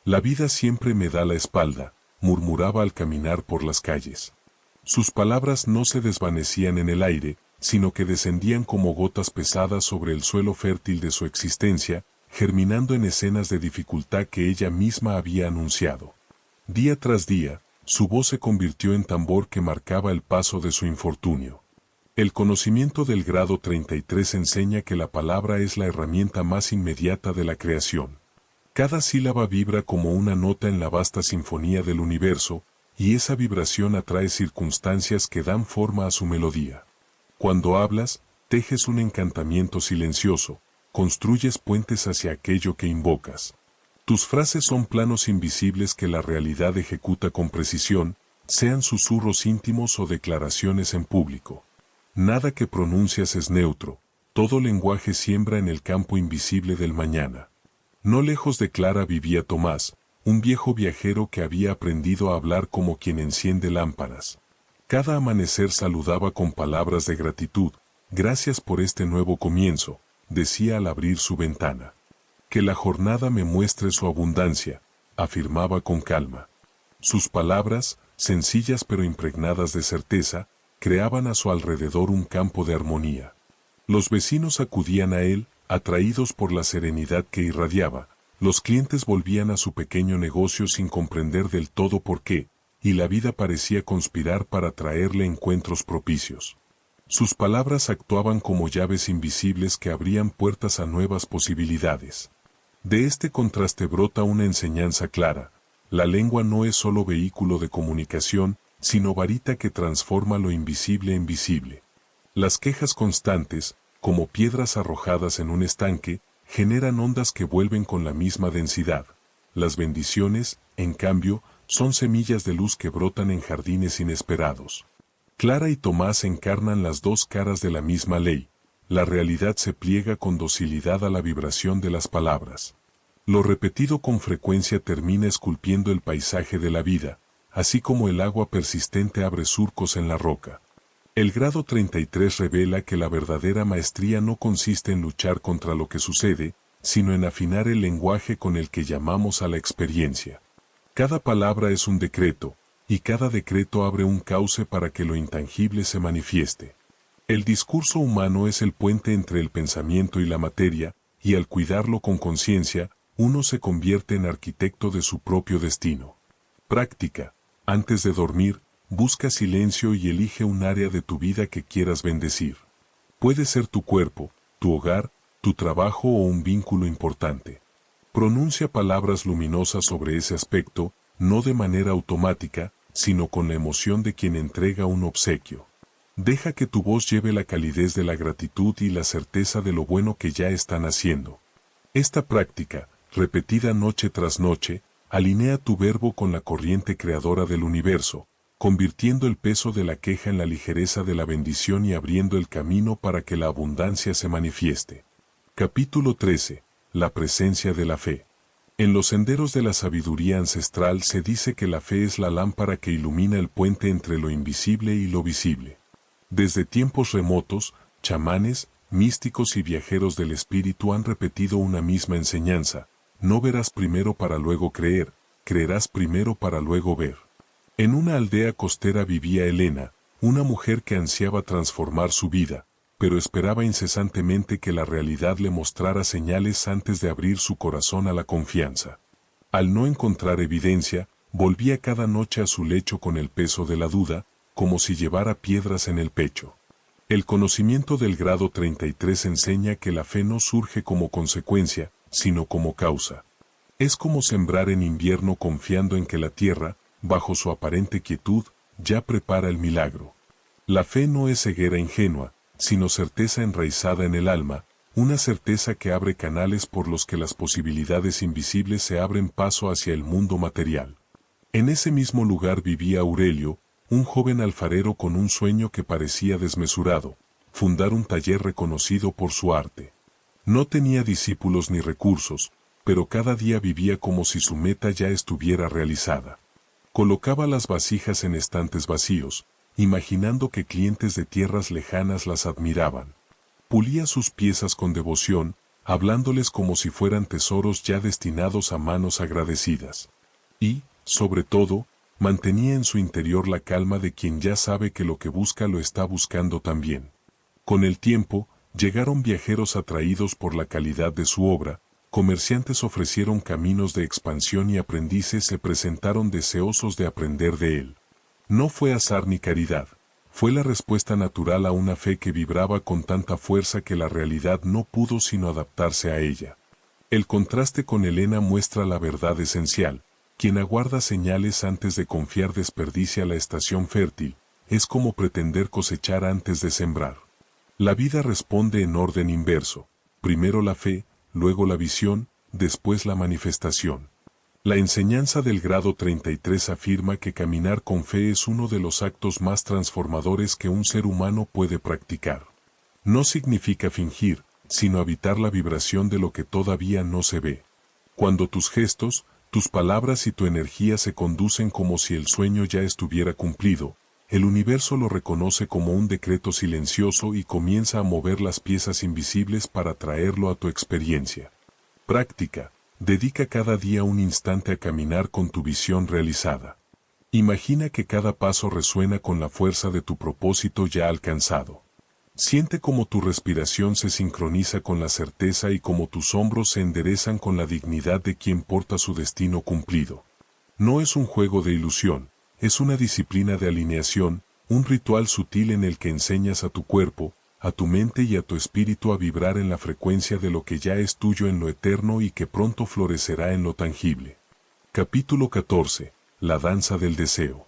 La vida siempre me da la espalda, murmuraba al caminar por las calles. Sus palabras no se desvanecían en el aire, sino que descendían como gotas pesadas sobre el suelo fértil de su existencia, germinando en escenas de dificultad que ella misma había anunciado. Día tras día, su voz se convirtió en tambor que marcaba el paso de su infortunio. El conocimiento del grado 33 enseña que la palabra es la herramienta más inmediata de la creación. Cada sílaba vibra como una nota en la vasta sinfonía del universo, y esa vibración atrae circunstancias que dan forma a su melodía. Cuando hablas, tejes un encantamiento silencioso, construyes puentes hacia aquello que invocas. Tus frases son planos invisibles que la realidad ejecuta con precisión, sean susurros íntimos o declaraciones en público. Nada que pronuncias es neutro, todo lenguaje siembra en el campo invisible del mañana. No lejos de Clara vivía Tomás, un viejo viajero que había aprendido a hablar como quien enciende lámparas. Cada amanecer saludaba con palabras de gratitud, gracias por este nuevo comienzo, decía al abrir su ventana. Que la jornada me muestre su abundancia, afirmaba con calma. Sus palabras, sencillas pero impregnadas de certeza, creaban a su alrededor un campo de armonía. Los vecinos acudían a él, atraídos por la serenidad que irradiaba. Los clientes volvían a su pequeño negocio sin comprender del todo por qué, y la vida parecía conspirar para traerle encuentros propicios. Sus palabras actuaban como llaves invisibles que abrían puertas a nuevas posibilidades. De este contraste brota una enseñanza clara: la lengua no es solo vehículo de comunicación, sino varita que transforma lo invisible en visible. Las quejas constantes, como piedras arrojadas en un estanque, generan ondas que vuelven con la misma densidad. Las bendiciones, en cambio, son semillas de luz que brotan en jardines inesperados. Clara y Tomás encarnan las dos caras de la misma ley. La realidad se pliega con docilidad a la vibración de las palabras. Lo repetido con frecuencia termina esculpiendo el paisaje de la vida, así como el agua persistente abre surcos en la roca. El grado 33 revela que la verdadera maestría no consiste en luchar contra lo que sucede, sino en afinar el lenguaje con el que llamamos a la experiencia. Cada palabra es un decreto, y cada decreto abre un cauce para que lo intangible se manifieste. El discurso humano es el puente entre el pensamiento y la materia, y al cuidarlo con conciencia, uno se convierte en arquitecto de su propio destino. Práctica. Antes de dormir, busca silencio y elige un área de tu vida que quieras bendecir. Puede ser tu cuerpo, tu hogar, tu trabajo o un vínculo importante. Pronuncia palabras luminosas sobre ese aspecto, no de manera automática, sino con la emoción de quien entrega un obsequio. Deja que tu voz lleve la calidez de la gratitud y la certeza de lo bueno que ya están haciendo. Esta práctica, repetida noche tras noche, alinea tu verbo con la corriente creadora del universo, convirtiendo el peso de la queja en la ligereza de la bendición y abriendo el camino para que la abundancia se manifieste. Capítulo 13. La presencia de la fe. En los senderos de la sabiduría ancestral se dice que la fe es la lámpara que ilumina el puente entre lo invisible y lo visible. Desde tiempos remotos, chamanes, místicos y viajeros del espíritu han repetido una misma enseñanza: no verás primero para luego creer, creerás primero para luego ver. En una aldea costera vivía Elena, una mujer que ansiaba transformar su vida, pero esperaba incesantemente que la realidad le mostrara señales antes de abrir su corazón a la confianza. Al no encontrar evidencia, volvía cada noche a su lecho con el peso de la duda, como si llevara piedras en el pecho. El conocimiento del grado 33 enseña que la fe no surge como consecuencia, sino como causa. Es como sembrar en invierno confiando en que la tierra, bajo su aparente quietud, ya prepara el milagro. La fe no es ceguera ingenua, sino certeza enraizada en el alma, una certeza que abre canales por los que las posibilidades invisibles se abren paso hacia el mundo material. En ese mismo lugar vivía Aurelio, un joven alfarero con un sueño que parecía desmesurado: fundar un taller reconocido por su arte. No tenía discípulos ni recursos, pero cada día vivía como si su meta ya estuviera realizada. Colocaba las vasijas en estantes vacíos, imaginando que clientes de tierras lejanas las admiraban. Pulía sus piezas con devoción, hablándoles como si fueran tesoros ya destinados a manos agradecidas. Y, sobre todo, mantenía en su interior la calma de quien ya sabe que lo que busca lo está buscando también. Con el tiempo, llegaron viajeros atraídos por la calidad de su obra, comerciantes ofrecieron caminos de expansión y aprendices se presentaron deseosos de aprender de él. No fue azar ni caridad, fue la respuesta natural a una fe que vibraba con tanta fuerza que la realidad no pudo sino adaptarse a ella. El contraste con Helena muestra la verdad esencial. Quien aguarda señales antes de confiar desperdicia la estación fértil, es como pretender cosechar antes de sembrar. La vida responde en orden inverso, primero la fe, luego la visión, después la manifestación. La enseñanza del grado 33 afirma que caminar con fe es uno de los actos más transformadores que un ser humano puede practicar. No significa fingir, sino habitar la vibración de lo que todavía no se ve. Cuando tus gestos, tus palabras y tu energía se conducen como si el sueño ya estuviera cumplido, el universo lo reconoce como un decreto silencioso y comienza a mover las piezas invisibles para traerlo a tu experiencia. Práctica. Dedica cada día un instante a caminar con tu visión realizada. Imagina que cada paso resuena con la fuerza de tu propósito ya alcanzado. Siente cómo tu respiración se sincroniza con la certeza y cómo tus hombros se enderezan con la dignidad de quien porta su destino cumplido. No es un juego de ilusión, es una disciplina de alineación, un ritual sutil en el que enseñas a tu cuerpo, a tu mente y a tu espíritu a vibrar en la frecuencia de lo que ya es tuyo en lo eterno y que pronto florecerá en lo tangible. Capítulo 14. La danza del deseo.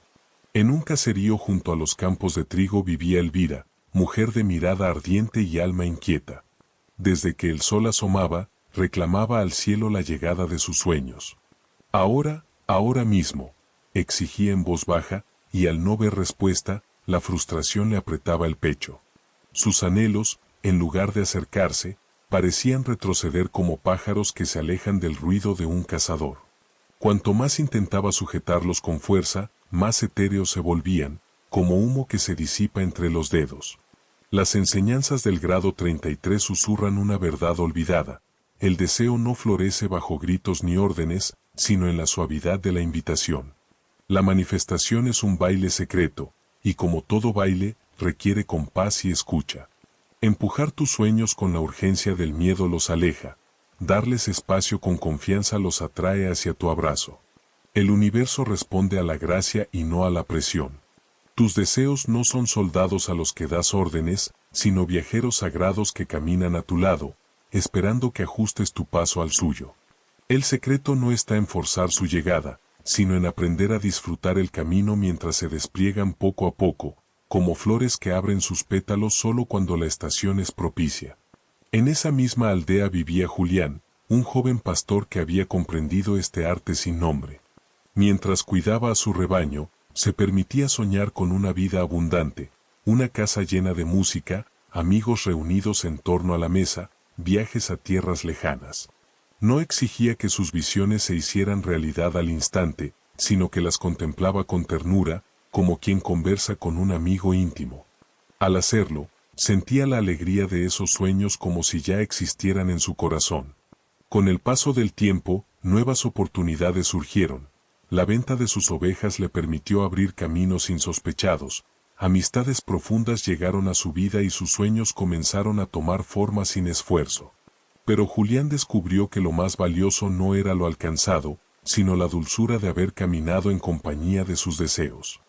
En un caserío junto a los campos de trigo vivía Elvira, mujer de mirada ardiente y alma inquieta. Desde que el sol asomaba, reclamaba al cielo la llegada de sus sueños. Ahora mismo, exigía en voz baja, y al no ver respuesta, la frustración le apretaba el pecho. Sus anhelos, en lugar de acercarse, parecían retroceder como pájaros que se alejan del ruido de un cazador. Cuanto más intentaba sujetarlos con fuerza, más etéreos se volvían, como humo que se disipa entre los dedos. Las enseñanzas del grado 33 susurran una verdad olvidada. El deseo no florece bajo gritos ni órdenes, sino en la suavidad de la invitación. La manifestación es un baile secreto, y como todo baile, requiere compás y escucha. Empujar tus sueños con la urgencia del miedo los aleja, darles espacio con confianza los atrae hacia tu abrazo. El universo responde a la gracia y no a la presión. Tus deseos no son soldados a los que das órdenes, sino viajeros sagrados que caminan a tu lado, esperando que ajustes tu paso al suyo. El secreto no está en forzar su llegada, sino en aprender a disfrutar el camino mientras se despliegan poco a poco, como flores que abren sus pétalos solo cuando la estación es propicia. En esa misma aldea vivía Julián, un joven pastor que había comprendido este arte sin nombre. Mientras cuidaba a su rebaño, se permitía soñar con una vida abundante, una casa llena de música, amigos reunidos en torno a la mesa, viajes a tierras lejanas. No exigía que sus visiones se hicieran realidad al instante, sino que las contemplaba con ternura, como quien conversa con un amigo íntimo. Al hacerlo, sentía la alegría de esos sueños como si ya existieran en su corazón. Con el paso del tiempo, nuevas oportunidades surgieron. La venta de sus ovejas le permitió abrir caminos insospechados, amistades profundas llegaron a su vida y sus sueños comenzaron a tomar forma sin esfuerzo. Pero Julián descubrió que lo más valioso no era lo alcanzado, sino la dulzura de haber caminado en compañía de sus deseos.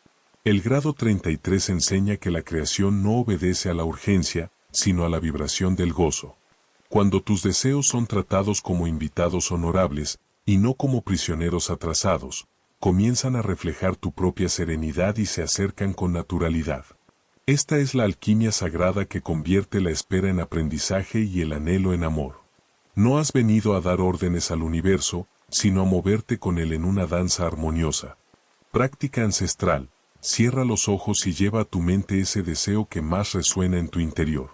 El grado 33 enseña que la creación no obedece a la urgencia, sino a la vibración del gozo. Cuando tus deseos son tratados como invitados honorables, y no como prisioneros atrasados, comienzan a reflejar tu propia serenidad y se acercan con naturalidad. Esta es la alquimia sagrada que convierte la espera en aprendizaje y el anhelo en amor. No has venido a dar órdenes al universo, sino a moverte con él en una danza armoniosa. Práctica ancestral, cierra los ojos y lleva a tu mente ese deseo que más resuena en tu interior.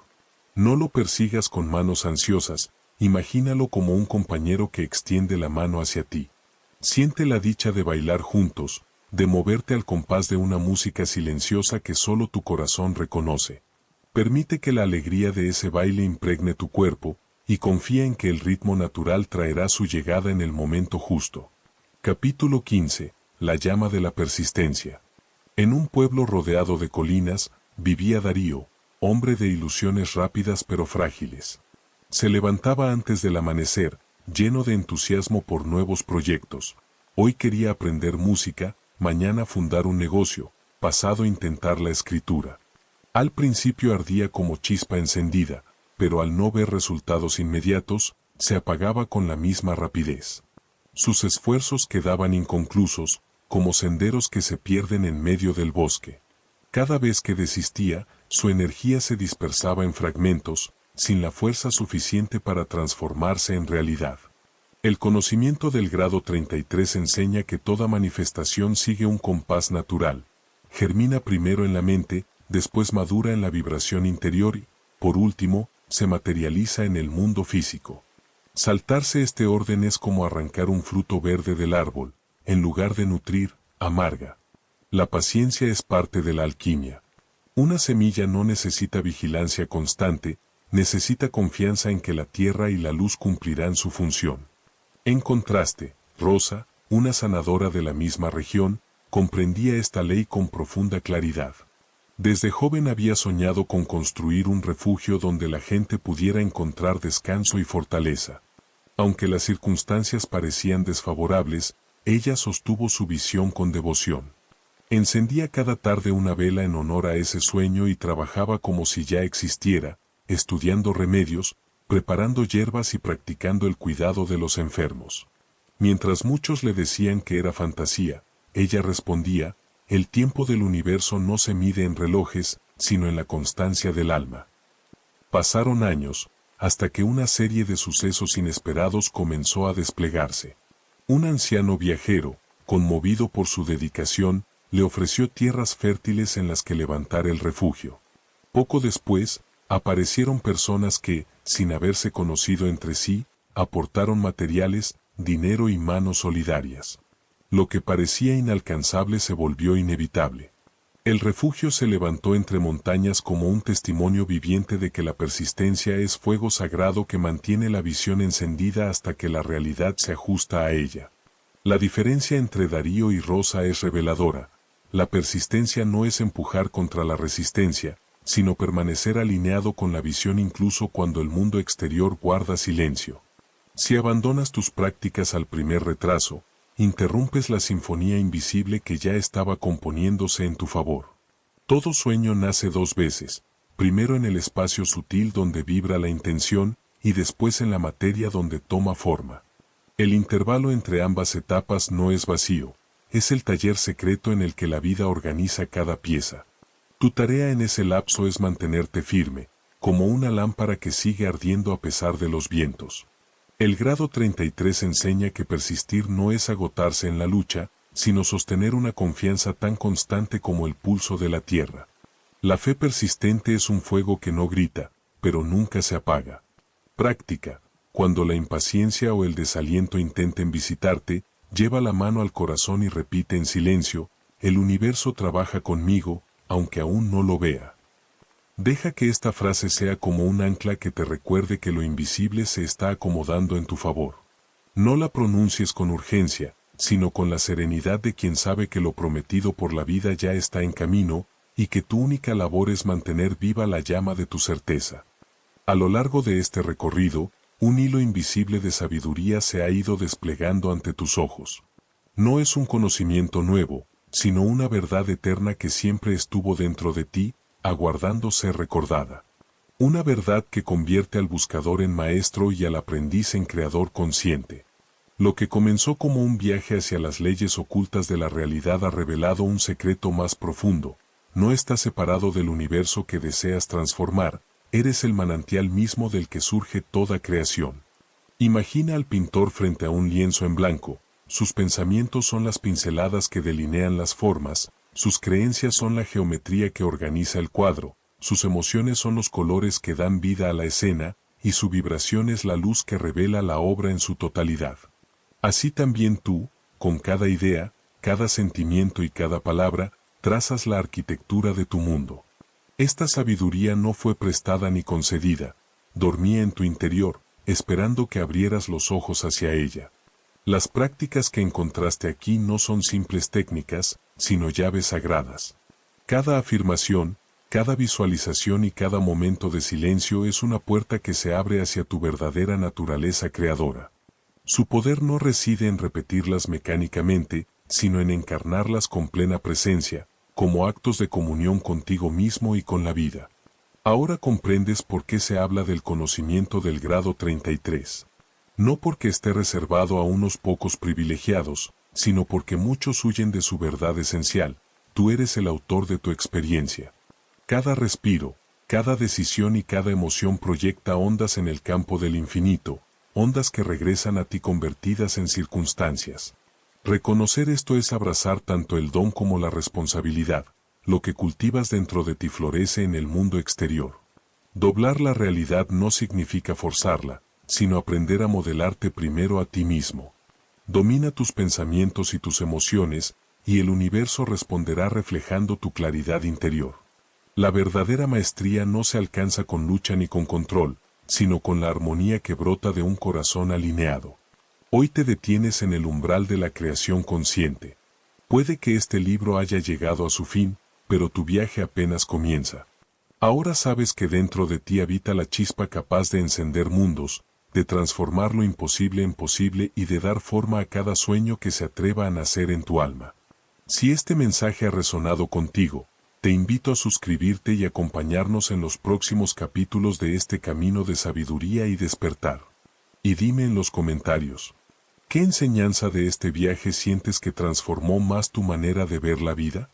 No lo persigas con manos ansiosas, imagínalo como un compañero que extiende la mano hacia ti. Siente la dicha de bailar juntos, de moverte al compás de una música silenciosa que solo tu corazón reconoce. Permite que la alegría de ese baile impregne tu cuerpo, y confía en que el ritmo natural traerá su llegada en el momento justo. Capítulo 15. La llama de la persistencia. En un pueblo rodeado de colinas, vivía Darío, hombre de ilusiones rápidas pero frágiles. Se levantaba antes del amanecer, lleno de entusiasmo por nuevos proyectos. Hoy quería aprender música, mañana fundar un negocio, pasado intentar la escritura. Al principio ardía como chispa encendida, pero al no ver resultados inmediatos, se apagaba con la misma rapidez. Sus esfuerzos quedaban inconclusos, como senderos que se pierden en medio del bosque. Cada vez que desistía, su energía se dispersaba en fragmentos, sin la fuerza suficiente para transformarse en realidad. El conocimiento del grado 33 enseña que toda manifestación sigue un compás natural. Germina primero en la mente, después madura en la vibración interior y, por último, se materializa en el mundo físico. Saltarse este orden es como arrancar un fruto verde del árbol, en lugar de nutrir, amarga. La paciencia es parte de la alquimia. Una semilla no necesita vigilancia constante, necesita confianza en que la tierra y la luz cumplirán su función. En contraste, Rosa, una sanadora de la misma región, comprendía esta ley con profunda claridad. Desde joven había soñado con construir un refugio donde la gente pudiera encontrar descanso y fortaleza. Aunque las circunstancias parecían desfavorables, ella sostuvo su visión con devoción. Encendía cada tarde una vela en honor a ese sueño y trabajaba como si ya existiera, estudiando remedios, preparando hierbas y practicando el cuidado de los enfermos. Mientras muchos le decían que era fantasía, ella respondía: el tiempo del universo no se mide en relojes, sino en la constancia del alma. Pasaron años, hasta que una serie de sucesos inesperados comenzó a desplegarse. Un anciano viajero, conmovido por su dedicación, le ofreció tierras fértiles en las que levantar el refugio. Poco después, aparecieron personas que, sin haberse conocido entre sí, aportaron materiales, dinero y manos solidarias. Lo que parecía inalcanzable se volvió inevitable. El refugio se levantó entre montañas como un testimonio viviente de que la persistencia es fuego sagrado que mantiene la visión encendida hasta que la realidad se ajusta a ella. La diferencia entre Darío y Rosa es reveladora. La persistencia no es empujar contra la resistencia, sino permanecer alineado con la visión incluso cuando el mundo exterior guarda silencio. Si abandonas tus prácticas al primer retraso, interrumpes la sinfonía invisible que ya estaba componiéndose en tu favor. Todo sueño nace dos veces, primero en el espacio sutil donde vibra la intención, y después en la materia donde toma forma. El intervalo entre ambas etapas no es vacío, es el taller secreto en el que la vida organiza cada pieza. Tu tarea en ese lapso es mantenerte firme, como una lámpara que sigue ardiendo a pesar de los vientos. El grado 33 enseña que persistir no es agotarse en la lucha, sino sostener una confianza tan constante como el pulso de la tierra. La fe persistente es un fuego que no grita, pero nunca se apaga. Práctica. Cuando la impaciencia o el desaliento intenten visitarte, lleva la mano al corazón y repite en silencio: el universo trabaja conmigo, aunque aún no lo vea. Deja que esta frase sea como un ancla que te recuerde que lo invisible se está acomodando en tu favor. No la pronuncies con urgencia, sino con la serenidad de quien sabe que lo prometido por la vida ya está en camino, y que tu única labor es mantener viva la llama de tu certeza. A lo largo de este recorrido, un hilo invisible de sabiduría se ha ido desplegando ante tus ojos. No es un conocimiento nuevo, sino una verdad eterna que siempre estuvo dentro de ti, aguardando ser recordada. Una verdad que convierte al buscador en maestro y al aprendiz en creador consciente. Lo que comenzó como un viaje hacia las leyes ocultas de la realidad ha revelado un secreto más profundo. No estás separado del universo que deseas transformar, eres el manantial mismo del que surge toda creación. Imagina al pintor frente a un lienzo en blanco. Sus pensamientos son las pinceladas que delinean las formas, sus creencias son la geometría que organiza el cuadro, sus emociones son los colores que dan vida a la escena, y su vibración es la luz que revela la obra en su totalidad. Así también tú, con cada idea, cada sentimiento y cada palabra, trazas la arquitectura de tu mundo. Esta sabiduría no fue prestada ni concedida, dormía en tu interior, esperando que abrieras los ojos hacia ella. Las prácticas que encontraste aquí no son simples técnicas, sino llaves sagradas. Cada afirmación, cada visualización y cada momento de silencio es una puerta que se abre hacia tu verdadera naturaleza creadora. Su poder no reside en repetirlas mecánicamente, sino en encarnarlas con plena presencia, como actos de comunión contigo mismo y con la vida. Ahora comprendes por qué se habla del conocimiento del grado 33. No porque esté reservado a unos pocos privilegiados, sino porque muchos huyen de su verdad esencial. Tú eres el autor de tu experiencia. Cada respiro, cada decisión y cada emoción proyecta ondas en el campo del infinito, ondas que regresan a ti convertidas en circunstancias. Reconocer esto es abrazar tanto el don como la responsabilidad. Lo que cultivas dentro de ti florece en el mundo exterior. Doblar la realidad no significa forzarla, sino aprender a modelarte primero a ti mismo. Domina tus pensamientos y tus emociones, y el universo responderá reflejando tu claridad interior. La verdadera maestría no se alcanza con lucha ni con control, sino con la armonía que brota de un corazón alineado. Hoy te detienes en el umbral de la creación consciente. Puede que este libro haya llegado a su fin, pero tu viaje apenas comienza. Ahora sabes que dentro de ti habita la chispa capaz de encender mundos, de transformar lo imposible en posible y de dar forma a cada sueño que se atreva a nacer en tu alma. Si este mensaje ha resonado contigo, te invito a suscribirte y acompañarnos en los próximos capítulos de este camino de sabiduría y despertar. Y dime en los comentarios, ¿qué enseñanza de este viaje sientes que transformó más tu manera de ver la vida?